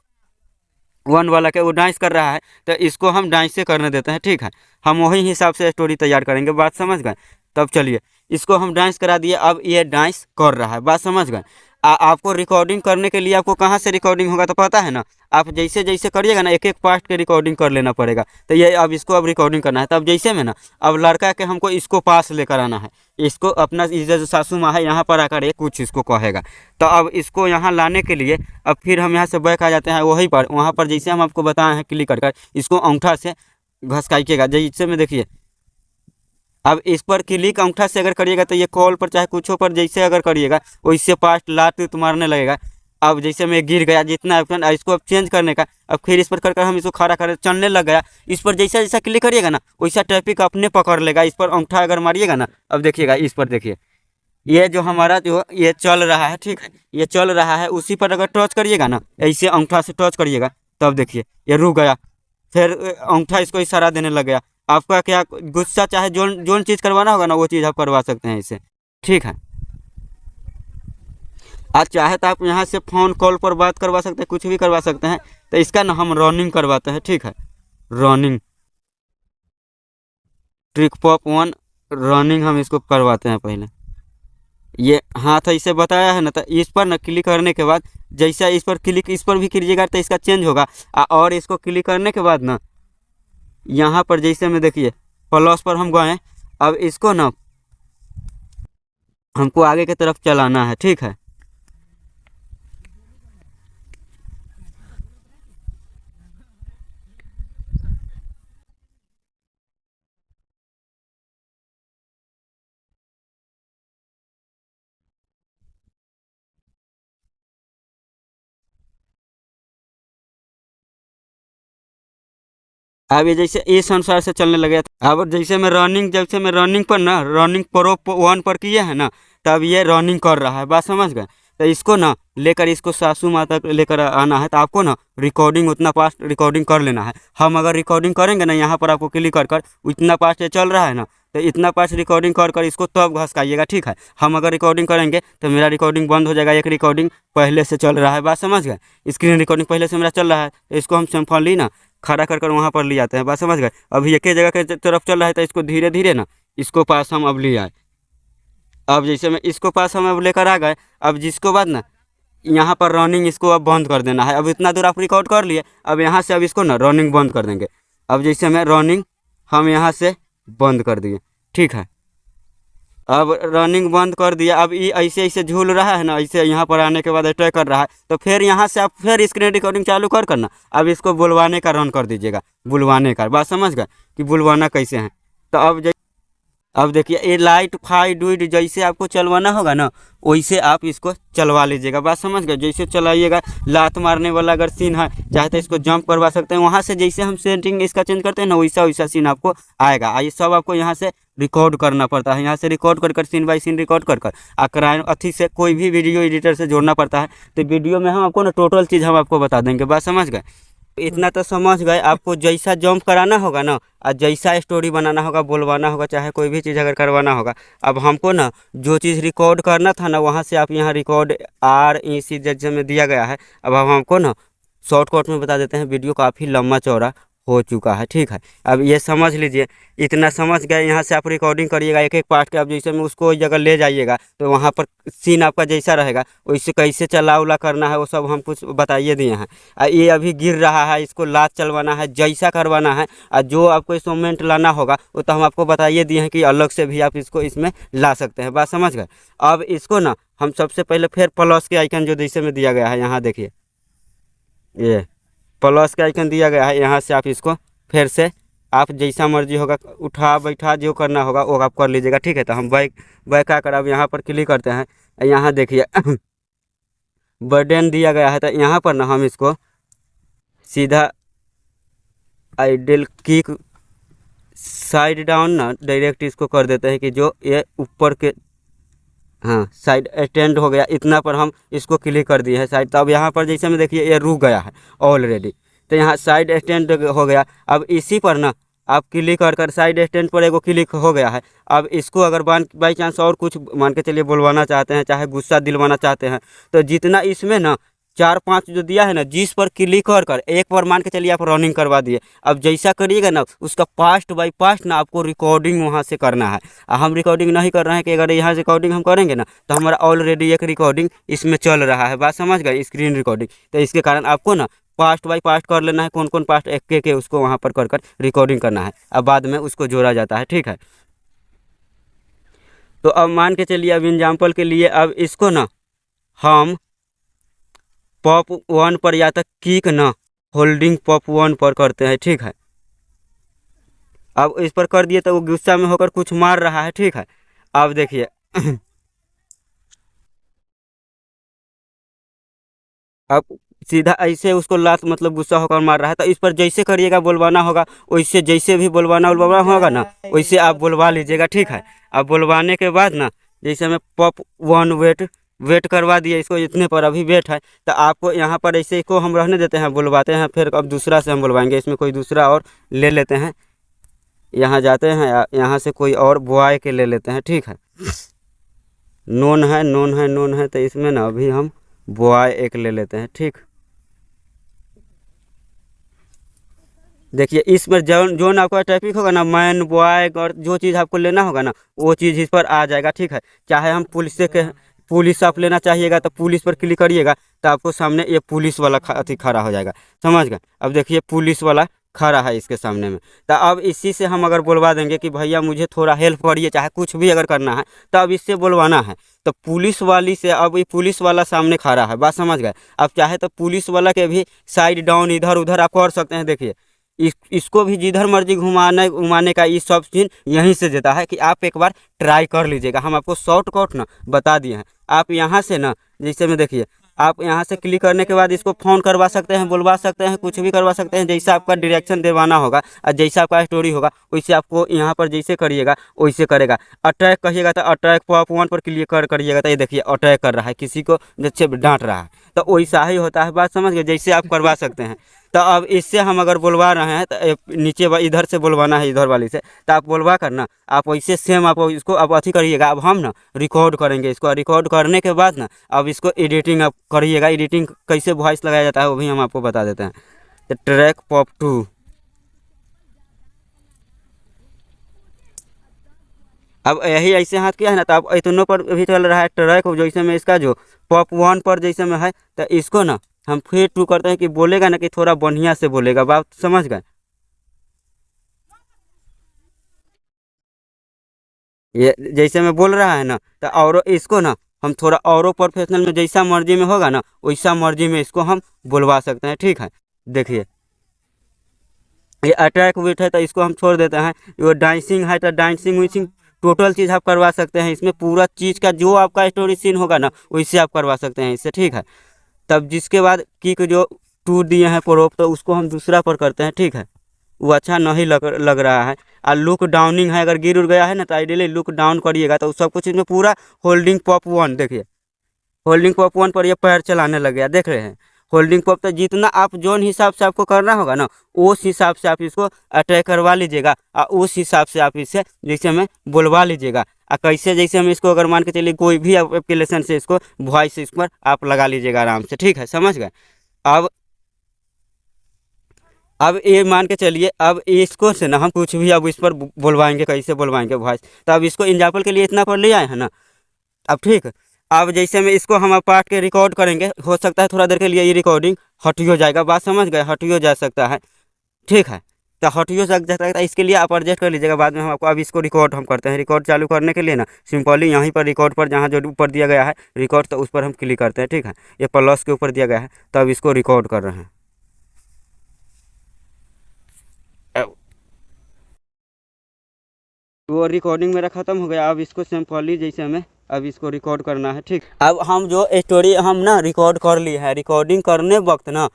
वन वाला के वो डांस कर रहा है तो इसको हम डांस से करने देते हैं, ठीक है। हम वही हिसाब से स्टोरी तैयार करेंगे, बात समझ गए। तब चलिए इसको हम डांस करा दिए, अब ये डांस कर रहा है, बात समझ गए। आपको रिकॉर्डिंग करने के लिए आपको कहाँ से रिकॉर्डिंग होगा तो पता है ना, आप जैसे जैसे करिएगा ना एक एक पार्ट के रिकॉर्डिंग कर लेना पड़ेगा। तो ये अब इसको अब रिकॉर्डिंग करना है, तो अब जैसे में ना अब लड़का के हमको इसको पास लेकर आना है, इसको अपना जो सासू माँ है यहाँ पर आकर ये कुछ इसको कहेगा। तो अब इसको यहाँ लाने के लिए अब फिर हम यहाँ से बैक आ जाते हैं वहीं पर, वहाँ पर जैसे हम आपको बताए हैं क्लिक कर इसको अंगूठा से घसकाइएगा जैसे में देखिए। अब इस पर क्लिक अंगूठा से अगर करिएगा तो ये कॉल पर चाहे कुछों पर जैसे अगर करिएगा वैसे पास लात मारने लगेगा। अब जैसे मैं गिर गया जितना ऑप्शन इसको अब चेंज करने का, अब फिर इस पर कर हम इसको खड़ा कर चलने लग गया। इस पर जैसा जैसा क्लिक करिएगा ना वैसा टॉपिक अपने पकड़ लेगा। इस पर अंगूठा अगर मारिएगा ना, अब देखिएगा इस पर देखिए ये जो हमारा जो ये चल रहा है, ठीक है, ये चल रहा है, उसी पर अगर टच करिएगा ना ऐसे अंगूठा से टच करिएगा तब देखिए ये रुक गया, फिर अंगूठा इसको इशारा देने लग गया। आपका क्या गुस्सा चाहे जोन जोन चीज़ करवाना होगा ना वो चीज़ आप करवा सकते हैं इससे, ठीक है। आज चाहे तो आप यहाँ से फ़ोन कॉल पर बात करवा सकते हैं, कुछ भी करवा सकते हैं। तो इसका ना हम रनिंग करवाते हैं, ठीक है, running trick pop one running हम इसको करवाते हैं। पहले ये हाथ ऐसे बताया है ना, तो इस पर ना क्लिक करने के बाद जैसा इस पर क्लिक इस पर भी कीजिएगा तो इसका चेंज होगा। और इसको क्लिक करने के बाद ना यहाँ पर जैसे में देखिए प्लस पर हम गए, अब इसको ना हमको आगे की तरफ चलाना है, ठीक है। अब ये जैसे इस अनुसार से चलने लगे। अब जैसे मैं रनिंग पर ना रनिंग प्रो वन पर किए हैं ना, तब ये रनिंग कर रहा है, बात समझ गए। तो इसको ना लेकर इसको सासू माँ तक लेकर आना है, तो आपको ना रिकॉर्डिंग उतना फास्ट रिकॉर्डिंग कर लेना है। हम अगर रिकॉर्डिंग करेंगे ना यहाँ पर आपको क्लिक कर कर इतना फास्ट ये चल रहा है ना, तो इतना फास्ट रिकॉर्डिंग कर कर इसको तब घसकाइएगा, ठीक है। हम अगर रिकॉर्डिंग करेंगे तो मेरा रिकॉर्डिंग बंद हो जाएगा, एक रिकॉर्डिंग पहले से चल रहा है, बात समझ गए। स्क्रीन रिकॉर्डिंग पहले से मेरा चल रहा है, तो इसको हम सिंपली ना खड़ा कर वहाँ पर ले जाते हैं, बात समझ गए। अभी एक ही जगह के तरफ चल रहा है तो इसको धीरे धीरे ना इसको पास हम अब ले आए, अब जैसे मैं इसको पास हम अब लेकर आ गए। अब जिसको बाद ना यहाँ पर रनिंग इसको अब बंद कर देना है। अब इतना दूर आप रिकॉर्ड कर लिए, अब यहाँ से अब इसको ना रनिंग बंद कर देंगे। अब जैसे मैं रनिंग हम यहाँ से बंद कर दिए, ठीक है। अब रनिंग बंद कर दिया। अब ये ऐसे ऐसे झूल रहा है ना, ऐसे यहाँ पर आने के बाद अटैक कर रहा है, तो फिर यहाँ से आप फिर स्क्रीन रिकॉर्डिंग चालू कर करना। अब इसको बुलवाने का रन कर दीजिएगा, बुलवाने का। बात समझ गए कि बुलवाना कैसे है। तो अब देखिए ये लाइट फाइट उइट जैसे आपको चलवाना होगा ना, वैसे आप इसको चलवा लीजिएगा। बात समझ गए, जैसे चलाइएगा। लात मारने वाला अगर सीन है, चाहे तो इसको जंप करवा सकते हैं। वहाँ से जैसे हम सेटिंग इसका चेंज करते हैं ना, वैसा वैसा सीन आपको आएगा। ये सब आपको यहाँ से रिकॉर्ड करना पड़ता है। यहाँ से रिकॉर्ड कर सीन बाई सीन रिकॉर्ड कर अथी से कोई भी वीडियो एडिटर से जोड़ना पड़ता है। तो वीडियो में हम आपको ना टोटल चीज़ हम आपको बता देंगे। बात समझ गए, इतना तो समझ गए। आपको जैसा जंप कराना होगा ना, और जैसा स्टोरी बनाना होगा, बोलवाना होगा, चाहे कोई भी चीज़ अगर करवाना होगा, अब हमको ना जो चीज़ रिकॉर्ड करना था ना, वहाँ से आप यहाँ रिकॉर्ड REC जैसे में दिया गया है। अब हमको ना शॉर्टकट में बता देते हैं, वीडियो काफ़ी लंबा चौड़ा हो चुका है, ठीक है। अब ये समझ लीजिए, इतना समझ गए। यहाँ से आप रिकॉर्डिंग करिएगा एक एक पार्ट के। अब जैसे में उसको जगह ले जाइएगा, तो वहाँ पर सीन आपका जैसा रहेगा, वैसे कैसे चला उला करना है वो सब हम कुछ बताइए दिए हैं। ये अभी गिर रहा है, इसको लात चलवाना है, जैसा करवाना है, और जो आपको इंस्ट्रूमेंट लाना होगा वो तो हम आपको बताइए दिए हैं कि अलग से भी आप इसको इसमें ला सकते हैं। बात समझ गए। अब इसको ना हम सबसे पहले फिर प्लस के आइकन जो जैसे में दिया गया है, यहाँ देखिए, ये प्लस का आइकन दिया गया है। यहाँ से आप इसको फिर से आप जैसा मर्जी होगा उठा बैठा जो करना होगा वो आप कर लीजिएगा, ठीक है। तो हम बैक आकर अब यहाँ पर क्लिक करते हैं। यहाँ देखिए बटन दिया गया है, तो यहाँ पर ना हम इसको सीधा आइडल किक साइड डाउन ना डायरेक्ट इसको कर देते हैं कि जो ये ऊपर के, हाँ, साइड स्टैंड हो गया। इतना पर हम इसको क्लिक कर दिए हैं साइड। तो अब यहाँ पर जैसे में देखिए ये रुक गया है ऑलरेडी, तो यहाँ साइड स्टैंड हो गया। अब इसी पर ना आप क्लिक कर साइड स्टैंड पर एगो क्लिक हो गया है। अब इसको अगर बाई चांस और कुछ मान के चलिए बुलवाना चाहते हैं, चाहे गुस्सा दिलवाना चाहते हैं, तो जितना इसमें ना 4-5 जो दिया है ना, जिस पर क्लिक कर एक बार मान के चलिए आप रनिंग करवा दिए। अब जैसा करिएगा ना, उसका पास्ट बाई पास्ट ना आपको रिकॉर्डिंग वहाँ से करना है। हम रिकॉर्डिंग नहीं कर रहे हैं कि अगर यहाँ से रिकॉर्डिंग हम करेंगे ना, तो हमारा ऑलरेडी एक रिकॉर्डिंग इसमें चल रहा है। बात समझ गए, स्क्रीन रिकॉर्डिंग। तो इसके कारण आपको ना पास्ट बाई पास्ट कर लेना है, कौन कौन पास्ट एक के उसको वहाँ पर कर रिकॉर्डिंग करना है। अब बाद में उसको जोड़ा जाता है, ठीक है। तो अब मान के चलिए, अब एग्जाम्पल के लिए अब इसको ना हम पॉप 1 पर या तक किक ना होल्डिंग पॉप 1 पर करते हैं, ठीक है। अब इस पर कर दिए तो वो गुस्सा में होकर कुछ मार रहा है, ठीक है। अब देखिए अब सीधा ऐसे उसको लात मतलब गुस्सा होकर मार रहा है, तो इस पर जैसे करिएगा बुलवाना होगा, वैसे जैसे भी बुलवाना होगा ना, वैसे आप बुलवा लीजिएगा, ठीक है। अब बुलवाने के बाद ना, जैसे मैं पॉप 1 वेट करवा दिए इसको, इतने पर अभी वेट है। तो आपको यहाँ पर ऐसे इसको हम रहने देते हैं, बुलवाते हैं, फिर अब दूसरा से हम बुलवाएंगे। इसमें कोई दूसरा और ले लेते हैं, यहाँ जाते हैं, यहाँ से कोई और बॉय के ले लेते हैं, ठीक है। नोन है, तो इसमें ना अभी हम बॉय एक ले लेते हैं, ठीक। देखिए इसमें जो ना आपका टॉपिक होगा ना, मैन बॉय और जो चीज़ आपको लेना होगा ना, वो चीज़ इस पर आ जाएगा, ठीक है। चाहे हम पुलिस आप लेना चाहिएगा तो पुलिस पर क्लिक करिएगा, तो आपको सामने ये पुलिस वाला अथी खड़ा हो जाएगा, समझ गए। अब देखिए पुलिस वाला खड़ा है इसके सामने में। तो अब इसी से हम अगर बुलवा देंगे कि भैया मुझे थोड़ा हेल्प करिए, चाहे कुछ भी अगर करना है, तो अब इससे बुलवाना है। तो पुलिस वाली से अब ये पुलिस वाला सामने खड़ा है, बात समझ गए। अब चाहे तो पुलिस वाला के भी साइड डाउन इधर उधर आप कर सकते हैं। देखिए इसको भी जिधर मर्जी घुमाने घुमाने का ये सब चीज़ यहीं से देता है कि आप एक बार ट्राई कर लीजिएगा। हम आपको शॉर्टकट ना बता दिए हैं। आप यहाँ से ना जैसे में देखिए, आप यहाँ से क्लिक करने के बाद इसको फ़ोन करवा सकते हैं, बुलवा सकते हैं, कुछ भी करवा सकते हैं। जैसा आपका डायरेक्शन दिलवाना होगा और जैसा आपका स्टोरी होगा, वैसे आपको यहाँ पर जैसे करिएगा वैसे करेगा। अटैक कहिएगा तो अटैक पॉप 1 पर क्लिक करिएगा, तो ये देखिए अटैक कर रहा है, किसी को जैसे डांट रहा है, तो वैसा ही होता है। बात समझ गए, जैसे आप करवा सकते हैं। तो अब इससे हम अगर बुलवा रहे हैं, तो नीचे इधर से बुलवाना है, इधर वाली से, तो आप बुलवा करना आप वैसे सेम आप इसको अब अथी करिएगा। अब हम ना रिकॉर्ड करेंगे इसको, रिकॉर्ड करने के बाद ना अब इसको एडिटिंग आप करिएगा। एडिटिंग कैसे वॉइस लगाया जाता है वो भी हम आपको बता देते हैं। तो ट्रैक पॉप 2 अब यही ऐसे हाथ किया है ना, तो अब इतनों पर भी चल रहा है ट्रैक, जैसे में इसका जो पॉप वन पर जैसे में है, तो इसको ना हम फिर टू करते हैं कि बोलेगा ना कि थोड़ा बढ़िया से बोलेगा, बात समझ गए। ये जैसे में बोल रहा है ना, तो और इसको ना हम थोड़ा और प्रोफेशनल में जैसा मर्जी में होगा ना वैसा मर्जी में इसको हम बुलवा सकते हैं, ठीक है। देखिए ये अटैक विथ है तो इसको हम छोड़ देते हैं। ये डांसिंग है तो डांसिंग विंसिंग टोटल चीज़ आप करवा सकते हैं इसमें, पूरा चीज़ का जो आपका स्टोरी सीन होगा ना वैसे आप करवा सकते हैं इससे, ठीक है। तब जिसके बाद किक जो टूट दिए हैं प्रोप, तो उसको हम दूसरा पर करते हैं, ठीक है। वो अच्छा नहीं लग रहा है। और लुक डाउनिंग है, अगर गिर उड़ गया है ना तो आइडियली लुक डाउन करिएगा, तो सब कुछ इसमें पूरा होल्डिंग पॉप वन, देखिए होल्डिंग पॉप वन पर ये पैर चलाने लग गया, देख रहे हैं। होल्डिंग पॉप तो जितना आप जोन हिसाब से आपको करना होगा ना उस हिसाब से आप इसको अटैक करवा लीजिएगा, और उस हिसाब से आप इसे जैसे में बुलवा लीजिएगा। और कैसे जैसे हम इसको अगर मान के चलिए कोई भी एप्लीकेशन से इसको वॉइस इस पर आप लगा लीजिएगा आराम से, ठीक है, समझ गए। अब अब ये मान के चलिए, अब इसको से ना हम कुछ भी अब इस पर बुलवाएंगे, कैसे बुलवाएंगे वॉइस, तो अब इसको एग्जाम्पल के लिए इतना पर ले आए हैं ना। अब ठीक, अब जैसे में इसको हम अब पार्ट के रिकॉर्ड करेंगे, हो सकता है थोड़ा देर के लिए ये रिकॉर्डिंग हटियो जाएगा, बात समझ गए, हटियो जा सकता है, ठीक है। तो हटियो जा सकता है, इसके लिए आप एडजस्ट कर लीजिएगा, बाद में हम आपको अब इसको रिकॉर्ड हम करते हैं। रिकॉर्ड चालू करने के लिए ना सिंपली यहीं पर रिकॉर्ड पर जहाँ जो ऊपर दिया गया है रिकॉर्ड, तो उस पर हम क्लिक करते हैं, ठीक है। ये प्लस के ऊपर दिया गया है, तो अब इसको रिकॉर्ड कर रहे हैं। वो रिकॉर्डिंग मेरा ख़त्म हो गया। अब इसको सिंपली जैसे हमें अब इसको रिकॉर्ड करना है, ठीक। अब हम जो स्टोरी हम ना रिकॉर्ड कर ली है, रिकॉर्डिंग करने वक्त ना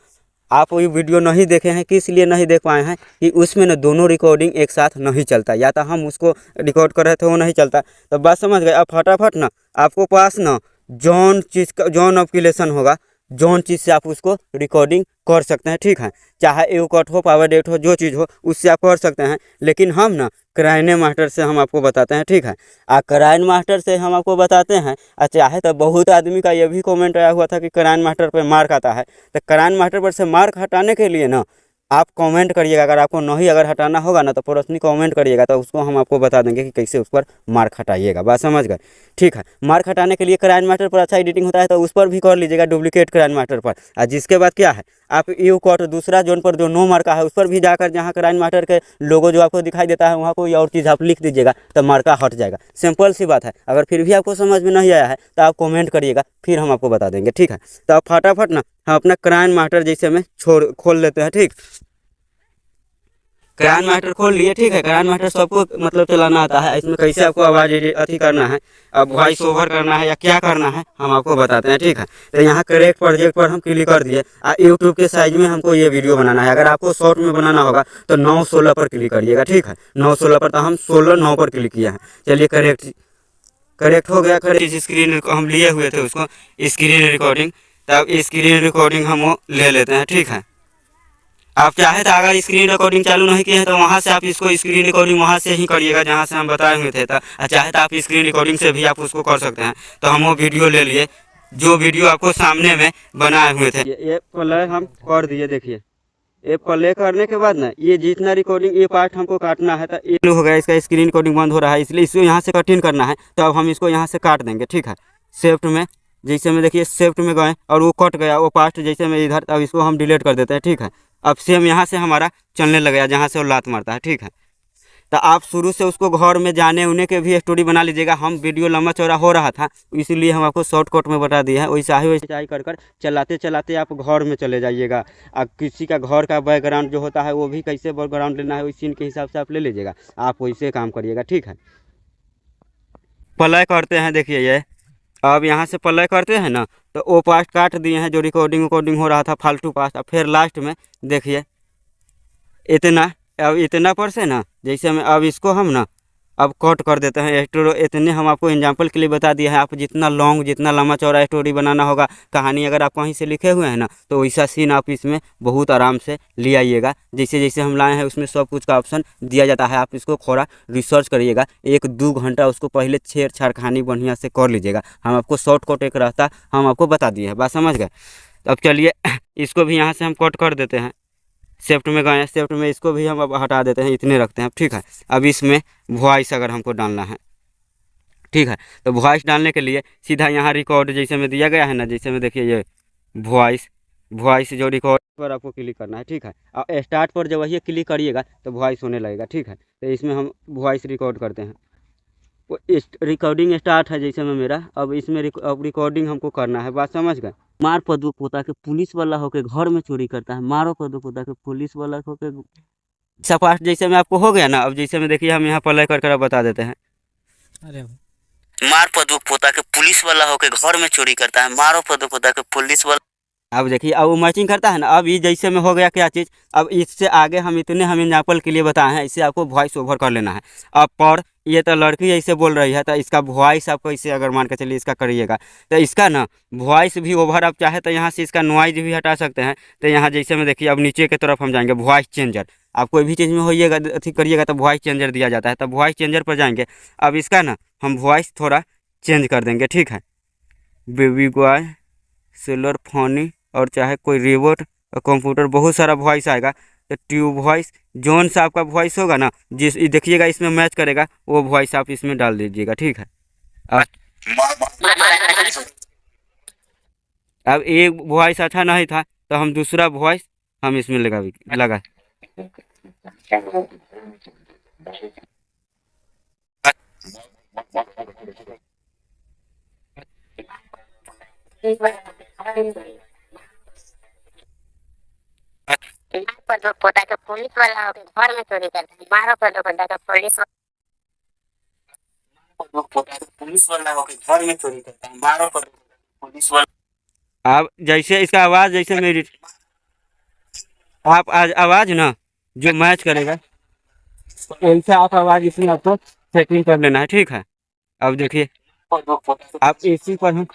आप वही वीडियो नहीं देखे हैं, किस लिए नहीं देख पाए हैं कि उसमें ना दोनों रिकॉर्डिंग एक साथ नहीं चलता, या तो हम उसको रिकॉर्ड कर रहे थे वो नहीं चलता, तो बात समझ गए। अब फटाफट ना आपको पास ना जौन चीज़ का जौन एप्लीकेशन होगा, जौन चीज़ से आप उसको रिकॉर्डिंग कर सकते हैं, ठीक है। चाहे यू कट हो, पावर डेट हो, जो चीज़ हो उससे आप कर सकते हैं। लेकिन हम ना क्राइन मास्टर से हम आपको बताते हैं, ठीक है। क्राइन मास्टर से हम आपको बताते हैं। चाहे तो बहुत आदमी का ये भी कमेंट आया हुआ था कि क्राइन मास्टर पे मार्क आता है, तो क्राइन मास्टर पर से मार्क हटाने के लिए ना आप कमेंट करिएगा। अगर आपको नहीं अगर हटाना होगा ना तो पर्सनली कमेंट करिएगा, तो उसको हम आपको बता देंगे कि कैसे उस पर मार्क हटाइएगा, बात समझ गए, ठीक है। मार्क हटाने के लिए क्राइन मास्टर पर अच्छा एडिटिंग होता है, तो उस पर भी कर लीजिएगा डुप्लीकेट क्राइन मास्टर पर। और जिसके बाद क्या है, आप यू कट दूसरा जोन पर जो नो मार्का है उस पर भी जाकर जहाँ क्राइन मास्टर के लोगो जो आपको दिखाई देता है वहाँ कोई और चीज़ आप लिख दीजिएगा, तो मार्का हट जाएगा। सिंपल सी बात है। अगर फिर भी आपको समझ में नहीं आया है तो आप कमेंट करिएगा, फिर हम आपको बता देंगे, ठीक है। तो आप फटाफट ना हम अपना क्राइन मास्टर जैसे में खोल लेते हैं, ठीक। क्राइन मास्टर खोल लिए, ठीक है। क्राइन मास्टर सबको मतलब चलाना आता है, इसमें कैसे आपको आवाज़ अथी करना है, अब वॉइस ओवर करना है या क्या करना है हम आपको बताते हैं, ठीक है। तो यहाँ करेक्ट प्रोजेक्ट पर हम क्लिक कर दिए। यूट्यूब के साइज में हमको ये वीडियो बनाना है। अगर आपको शॉर्ट में बनाना होगा तो 9:16 पर क्लिक करिएगा, ठीक है। 9:16 पर, तो हम 16:9 पर क्लिक किया है। चलिए करेक्ट करेक्ट हो गया। करेक्ट स्क्रीन हम लिए हुए थे उसको स्क्रीन रिकॉर्डिंग, तब स्क्रीन रिकॉर्डिंग हम वो ले लेते हैं, ठीक है। आप चाहे तो अगर स्क्रीन रिकॉर्डिंग चालू नहीं किए हैं तो वहाँ से आप इसको स्क्रीन रिकॉर्डिंग वहाँ से ही करिएगा जहाँ से हम बताए हुए थे। तो चाहे तो आप स्क्रीन रिकॉर्डिंग से भी आप उसको कर सकते हैं। तो हम वो वीडियो ले लिए जो वीडियो आपको सामने में बनाए हुए थे। ये प्ले हम कर दिए, देखिए ये प्ले करने के बाद ना ये जितना रिकॉर्डिंग ये पार्ट हमको काटना है, तो ये हो गया, इसका स्क्रीन रिकॉर्डिंग बंद हो रहा है, इसलिए इसको यहाँ से कटिंग करना है। तो अब हम इसको यहाँ से काट देंगे, ठीक है। सेफ्ट में जैसे में देखिए सेफ्ट में गए और वो कट गया वो पार्ट जैसे में इधर, अब इसको हम डिलीट कर देते हैं, ठीक है। अब सेम यहाँ से हमारा चलने लग गया जहाँ से वो लात मारता है, ठीक है। तो आप शुरू से उसको घर में जाने उन्हें के भी स्टोरी बना लीजिएगा। हम वीडियो लंबा चौड़ा हो रहा था इसीलिए हम आपको शॉर्टकट में बता दिए हैं। वैसा ही वैसे कर कर चलाते चलाते आप घर में चले जाइएगा। अब किसी का घर का बैकग्राउंड जो होता है वो भी कैसे बैकग्राउंड लेना है उस सीन के हिसाब से आप ले लीजिएगा, आप वैसे काम करिएगा, ठीक है। प्ले करते हैं, देखिए ये अब यहाँ से प्ले करते हैं ना तो वो पार्ट काट दिए हैं जो रिकॉर्डिंग हो रहा था फालतू पार्ट। अब फिर लास्ट में देखिए इतना, अब इतना पर से ना जैसे हम अब इसको हम ना अब कट कर देते हैं स्टोरी। इतने हम आपको एग्जांपल के लिए बता दिए हैं। आप जितना लॉन्ग जितना लंबा चौड़ा स्टोरी बनाना होगा, कहानी अगर आप कहीं से लिखे हुए हैं ना तो वैसा सीन आप इसमें बहुत आराम से ले आइएगा। जैसे जैसे हम लाए हैं उसमें सब कुछ का ऑप्शन दिया जाता है। आप इसको थोड़ा रिसर्च करिएगा, 1-2 घंटा उसको पहले छेड़छाड़ कहानी बढ़िया से कर लीजिएगा। हम आपको शॉर्टकट एक रहता हम आपको बता दिए हैं, बात समझ गए। अब चलिए इसको भी यहाँ से हम कट कर देते हैं। सेफ्ट में गए, सेफ्ट में इसको भी हम अब हटा देते हैं, इतने रखते हैं, ठीक है। अब इसमें वॉइस अगर हमको डालना है ठीक है। तो वॉइस डालने के लिए सीधा यहाँ रिकॉर्ड जैसे में दिया गया है ना, जैसे में देखिए ये वॉइस, वॉइस जो रिकॉर्ड पर आपको क्लिक करना है, ठीक है। और स्टार्ट पर जब वही क्लिक करिएगा तो वॉइस होने लगेगा, ठीक है। तो इसमें हम वॉइस रिकॉर्ड करते हैं, वो रिकॉर्डिंग स्टार्ट है जैसे में मेरा। अब इसमें अब रिकॉर्डिंग हमको करना है, बात समझ गए। मार पदू पोता के पुलिस वाला होके घर में चोरी करता है, मारो पदू पोता के पुलिस वाला होके सपाट जैसे में आपको हो गया ना। अब जैसे में देखिए हम यहाँ प्ले कर बता देते हैं। अरे मार पदू पोता के पुलिस वाला होके घर में चोरी करता है, मारो पदू पोता के पुलिस वाला। अब देखिए अब वो मैचिंग करता है ना। अब ये जैसे में हो गया क्या चीज़। अब इससे आगे हम एग्जाम्पल के लिए बताए हैं, इसे आपको वॉइस ओवर कर लेना है। अब पर ये तो लड़की ऐसे बोल रही है तो इसका वॉइस आपको इसे अगर मान के चलिए इसका करिएगा तो इसका ना वॉइस भी ओवर आप चाहे तो यहाँ से इसका नॉइज भी हटा सकते हैं। तो यहाँ जैसे में देखिए अब नीचे की तरफ हम जाएंगे, वॉइस चेंजर। आप कोई भी चीज़ में होइएगा अथी करिएगा तो वॉइस चेंजर दिया जाता है, तब वॉइस चेंजर पर जाएंगे। अब इसका ना हम वॉइस थोड़ा चेंज कर देंगे, ठीक है। बेबी बॉय, सेलर, फनी और चाहे कोई रिबोट और कंप्यूटर, बहुत सारा वॉइस आएगा। तो ट्यूब वॉइस जोन सा आपका वॉइस होगा ना, जिस देखिएगा इसमें मैच करेगा वो वॉइस आप इसमें डाल दीजिएगा, ठीक है। अब एक वॉइस अच्छा नहीं था तो हम दूसरा वॉइस हम इसमें लगा पोता के पुलिस वाला होके घर में चोरी करता है, मारो पोता के पुलिस वाला होके घर में चोरी करता है, मारो पुलिस वाला। अब जैसे इसका आवाज जैसे मेरी आप आज आवाज ना जो मैच करेगा ऐसे आप आवाज इसमें आपको सेटिंग कर लेना है, ठीक है। अब देखिए आप इसी पर हम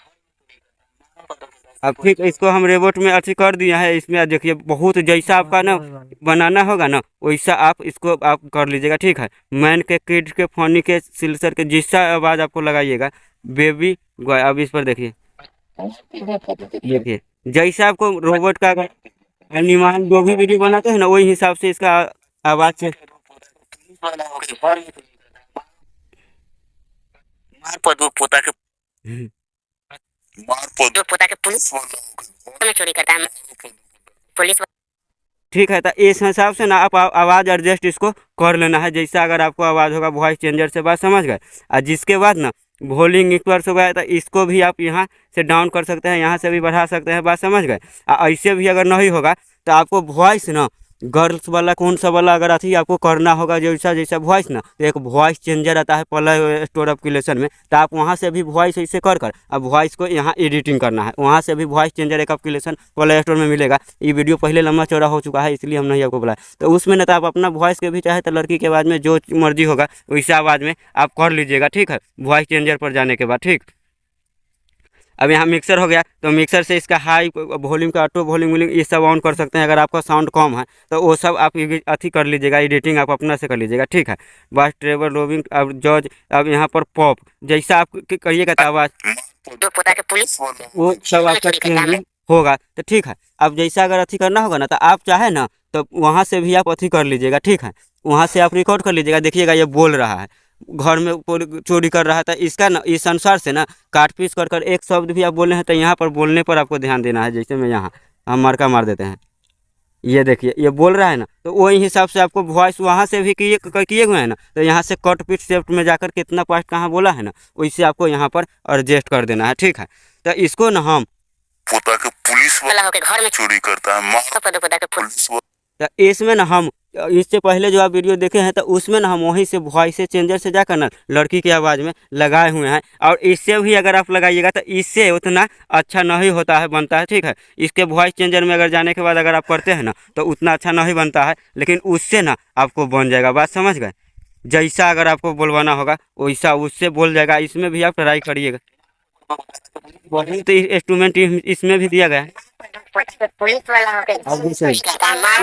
अब ठीक इसको हम रोबोट में अच्छी कर दिया है। इसमें देखिए बहुत जैसा आपका ना बनाना होगा ना वैसा आप इसको आप कर लीजिएगा, ठीक है। मैन के, किड के, फनी के, सिल्सर के, जैसा आवाज़ आपको लगाइएगा बेबी। अब इस पर देखिए जैसा आपको रोबोट का एनिमल जो भी वीडियो बनाते हैं ना वही हिसाब से इसका आवाज़ से मार पदू पोता के पोता के पुलिस में चोरी करता है पुलिस, ठीक है। तो इस हिसाब से ना आप आवाज़ एडजस्ट इसको कर लेना है, जैसा अगर आपको आवाज़ होगा वॉइस चेंजर से, बात समझ गए। और जिसके बाद ना वॉल्यूम इक्वल्स हो गया तो इसको भी आप यहाँ से डाउन कर सकते हैं, यहाँ से भी बढ़ा सकते हैं, बात समझ गए। ऐसे भी अगर नहीं होगा तो आपको वॉइस ना गर्ल्स वाला कौन सा वाला अगर अथी आपको करना होगा जैसा जैसा वॉइस ना, तो एक वॉइस चेंजर आता है प्ले स्टोर एप्लीकेशन में, तो आप वहाँ से भी वॉइस ऐसे कर अब वॉइस को यहाँ एडिटिंग करना है, वहाँ से भी वॉइस चेंजर एक एप्लीकेशन प्ले स्टोर में मिलेगा। ये वीडियो पहले लंबा चौड़ा हो चुका है इसलिए हम नहीं आपको बुलाया। तो उसमें ना तो आप अपना वॉइस के भी चाहे तो लड़की के आवाज़ में जो मर्जी होगा वैसे आवाज़ में आप कर लीजिएगा, ठीक है। वॉइस चेंजर पर जाने के बाद, ठीक। अब यहाँ मिक्सर हो गया तो मिक्सर से इसका हाई वॉल्यूम का ऑटो वॉल्यूम ये सब ऑन कर सकते हैं। अगर आपका साउंड कम है तो वो सब आप अथी कर लीजिएगा, एडिटिंग आप अपना से कर लीजिएगा, ठीक है। बस ट्रेवल रोबिंग अब जॉर्ज अब यहाँ पर पॉप जैसा आप करिएगा तो आवाज़ वो सब आपका चेंजिंग होगा, तो ठीक है। अब जैसा अगर अथी करना होगा ना तो आप चाहे ना तो वहाँ से भी आप अथी कर लीजिएगा, ठीक है। वहाँ से आप रिकॉर्ड कर लीजिएगा। देखिएगा ये बोल रहा है घर में चोरी कर रहा था, इसका ना इस अनुसार से ना काट पीस कर एक शब्द भी आप बोले हैं तो यहाँ पर बोलने पर आपको ध्यान देना है। जैसे मैं यहाँ हम मार्का मार देते हैं, ये देखिए ये बोल रहा है ना, तो वही हिसाब से आपको वॉइस वहाँ से भी किए हुए हैं ना, तो यहाँ से कट पीट शिफ्ट में जाकर कितना पार्ट कहाँ बोला है ना वैसे आपको यहाँ पर एडजस्ट कर देना है, ठीक है। तो इसको ना हम पोता के पुलिस वाला होकर घर में चोरी करता है, पोता के पुलिस, तो इसमें ना हम इससे पहले जो आप वीडियो देखे हैं तो उसमें ना हम वहीं से वॉइस चेंजर से जाकर ना लड़की की आवाज़ में लगाए हुए हैं। और इससे भी अगर आप लगाइएगा तो इससे उतना अच्छा नहीं होता है, बनता है, ठीक है। इसके वॉइस चेंजर में अगर जाने के बाद अगर आप करते हैं ना तो उतना अच्छा नहीं बनता है, लेकिन उससे ना आपको बन जाएगा, बात समझ गए। जैसा अगर आपको बोलवाना होगा वैसा उससे बोल जाएगा। इसमें भी आप ट्राई करिएगा, तो इंस्ट्रूमेंट इसमें भी दिया गया है। पुलिस वाला हो गया। अभी से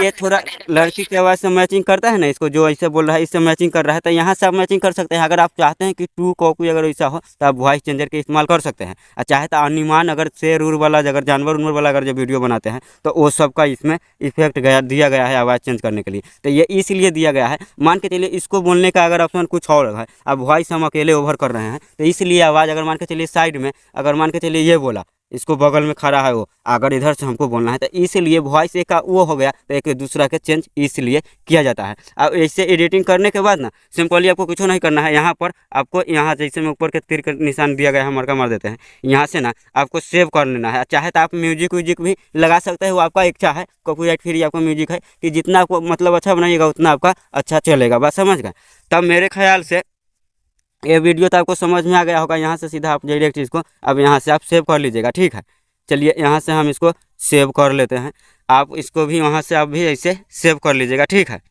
ये थोड़ा लड़की की आवाज़ से मैचिंग करता है ना, इसको जो ऐसे बोल रहा है इससे मैचिंग कर रहा है, तो यहाँ से आप मैचिंग कर सकते हैं। अगर आप चाहते हैं कि टू कॉपी अगर ऐसा हो तो आप वॉइस चेंजर के इस्तेमाल कर सकते हैं। और चाहे तो अनुमान अगर शेर उर वाला अगर जानवर उनवर वाला अगर जो वीडियो बनाते हैं तो वो सब का इसमें इफेक्ट दिया गया है आवाज़ चेंज करने के लिए। तो ये इसलिए दिया गया है, मान के चलिए इसको बोलने का अगर ऑप्शन कुछ और है, अब वॉइस हम अकेले ओवर कर रहे हैं, तो इसलिए आवाज़ अगर मान के चलिए साइड में अगर मान के चलिए ये बोला, इसको बगल में खड़ा है वो, अगर इधर से हमको बोलना है तो इसलिए वॉइस एक का वो हो गया, तो एक दूसरा के चेंज इसलिए किया जाता है। अब ऐसे एडिटिंग करने के बाद ना सिंपली आपको कुछ नहीं करना है, यहाँ पर आपको यहाँ जैसे में ऊपर के तीर का निशान दिया गया है, मरका मार देते हैं, यहाँ से ना आपको सेव कर लेना है। चाहे तो आप म्यूजिक व्यूजिक भी लगा सकते हैं, वो आपका इच्छा है, कॉपीराइट फ्री आपका म्यूजिक है कि जितना आपको मतलब अच्छा बनाइएगा उतना आपका अच्छा चलेगा, बस समझ गए। तब मेरे ख्याल से ये वीडियो तो आपको समझ में आ गया होगा। यहाँ से सीधा आप डायरेक्ट इसको अब यहाँ से आप सेव कर लीजिएगा, ठीक है। चलिए यहाँ से हम इसको सेव कर लेते हैं, आप इसको भी वहाँ से आप भी ऐसे सेव कर लीजिएगा, ठीक है।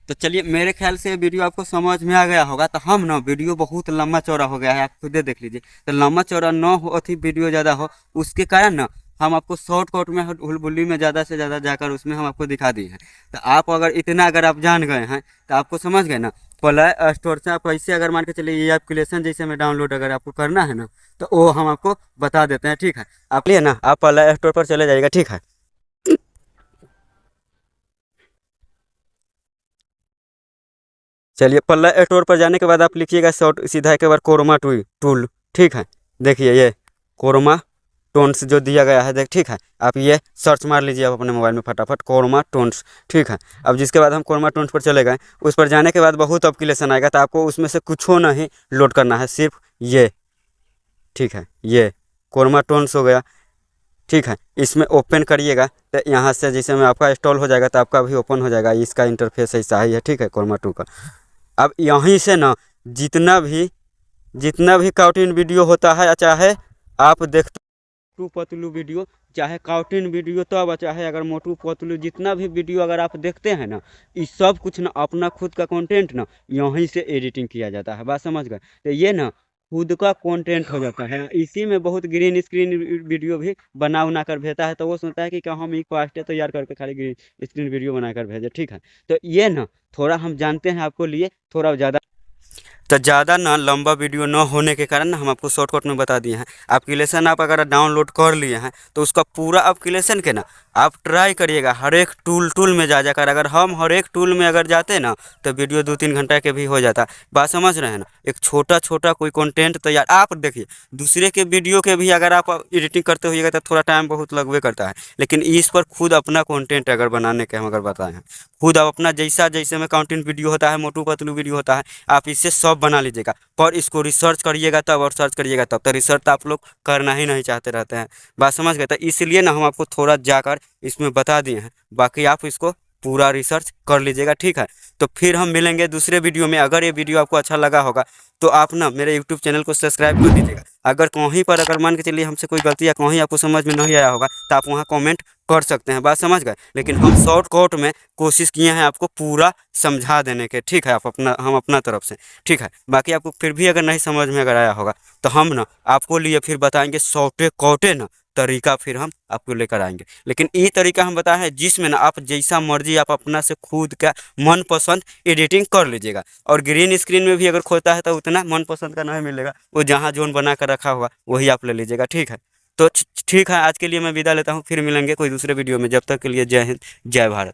तो चलिए मेरे ख्याल से वीडियो आपको समझ में आ गया होगा। तो हम ना वीडियो बहुत लंबा चौड़ा हो गया है, आप खुद देख लीजिए। तो लंबा चौड़ा ना हो अथी वीडियो ज़्यादा हो, उसके कारण ना हम आपको शॉर्टकट में हुलबुली में ज़्यादा से ज़्यादा जाकर उसमें हम आपको दिखा दिए हैं। तो आप अगर इतना अगर आप जान गए हैं तो आपको समझ गए ना, प्ले स्टोर से आप ऐसे अगर मान के चलिए ये एप्लीकेशन जैसे में डाउनलोड अगर आपको करना है ना तो वो हम आपको बता देते हैं, ठीक है। आप लिए ना आप प्ले स्टोर पर चले जाइएगा, ठीक है। चलिए प्ले स्टोर पर जाने के बाद आप लिखिएगा शॉर्ट सीधा एक बार कोरमा टूल, ठीक है। देखिए ये कोरमा टोन्स जो दिया गया है, देख, ठीक है। आप ये सर्च मार लीजिए आप अपने मोबाइल में फटाफट कोरमा टोन्स, ठीक है। अब जिसके बाद हम कोरमा टोन्स पर चले गए, उस पर जाने के बाद बहुत एप्लीकेशन आएगा, तो आपको उसमें से कुछ नहीं लोड करना है, सिर्फ ये, ठीक है। ये कोरमा टोन्स हो गया, ठीक है। इसमें ओपन करिएगा तो यहाँ से जैसे में आपका इंस्टॉल हो जाएगा तो आपका भी ओपन हो जाएगा। इसका इंटरफेस ऐसा ही है, ठीक है, कोरमा टू का। अब यहीं से ना जितना भी कार्टून वीडियो होता है, चाहे आप देखते मोटू पतलू वीडियो, चाहे कार्टून वीडियो, तो अब चाहे अगर मोटू पतलू जितना भी वीडियो अगर आप देखते हैं ना, ये सब कुछ ना अपना खुद का कंटेंट ना यहीं से एडिटिंग किया जाता है, बात समझ गए। तो ये ना खुद का कंटेंट हो जाता है। इसी में बहुत ग्रीन स्क्रीन वीडियो भी बना उना कर भेजता है, तो वो सोचता है कि क्या हम एक फास्ट तैयार करके खाली ग्रीन स्क्रीन वीडियो बनाकर भेजे, ठीक है। तो ये ना थोड़ा हम जानते हैं आपको लिए थोड़ा ज़्यादा, तो ज़्यादा ना लंबा वीडियो न होने के कारण ना हम आपको शॉर्टकट में बता दिए हैं। एप्लीकेशन आप अगर डाउनलोड कर लिए हैं तो उसका पूरा एप्लीकेशन के ना आप ट्राई करिएगा हर एक टूल में जा जाकर। अगर हम हर एक टूल में अगर जाते ना तो वीडियो 2-3 घंटा के भी हो जाता, बात समझ रहे हैं ना। एक छोटा छोटा कोई कंटेंट तैयार आप देखिए, दूसरे के वीडियो के भी अगर आप एडिटिंग करते होइएगा तो थोड़ा टाइम बहुत लगवे करता है, लेकिन इस पर खुद अपना कंटेंट अगर बनाने के हम अगर बताए हैं, खुद आप अपना जैसा जैसे में कंटेंट वीडियो होता है, मोटू पतलू वीडियो होता है, आप इससे सब बना लीजिएगा। पर इसको रिसर्च करिएगा तब, और सर्च करिएगा तब, तो रिसर्च तो आप लोग करना ही नहीं चाहते रहते हैं, बात समझ गए। तो इसलिए ना हम आपको थोड़ा जाकर इसमें बता दिए हैं, बाकी आप इसको पूरा रिसर्च कर लीजिएगा, ठीक है। तो फिर हम मिलेंगे दूसरे वीडियो में। अगर ये वीडियो आपको अच्छा लगा होगा तो आप ना मेरे यूट्यूब चैनल को सब्सक्राइब कर दीजिएगा। अगर कहीं पर अगर मान के चलिए हमसे कोई गलती या कहीं आपको समझ में नहीं आया होगा तो आप वहाँ कमेंट कर सकते हैं, बात समझ गए। लेकिन हम शॉर्टकट में कोशिश किए हैं आपको पूरा समझा देने के, ठीक है, हम अपना तरफ से, ठीक है। बाकी आपको फिर भी अगर नहीं समझ में अगर आया होगा तो हम ना आपको लिए फिर बताएंगे शॉर्टे ना तरीका, फिर हम आपको लेकर आएंगे। लेकिन ये तरीका हम बताए हैं जिसमें ना आप जैसा मर्जी आप अपना से खुद का मनपसंद एडिटिंग कर लीजिएगा। और ग्रीन स्क्रीन में भी अगर खोता है तो उतना मनपसंद का नहीं मिलेगा, वो जहाँ जोन बना कर रखा हुआ वही आप ले लीजिएगा, ठीक है। तो ठीक है, आज के लिए मैं विदा लेता हूँ, फिर मिलेंगे कोई दूसरे वीडियो में। जब तक के लिए जय हिंद, जय भारत।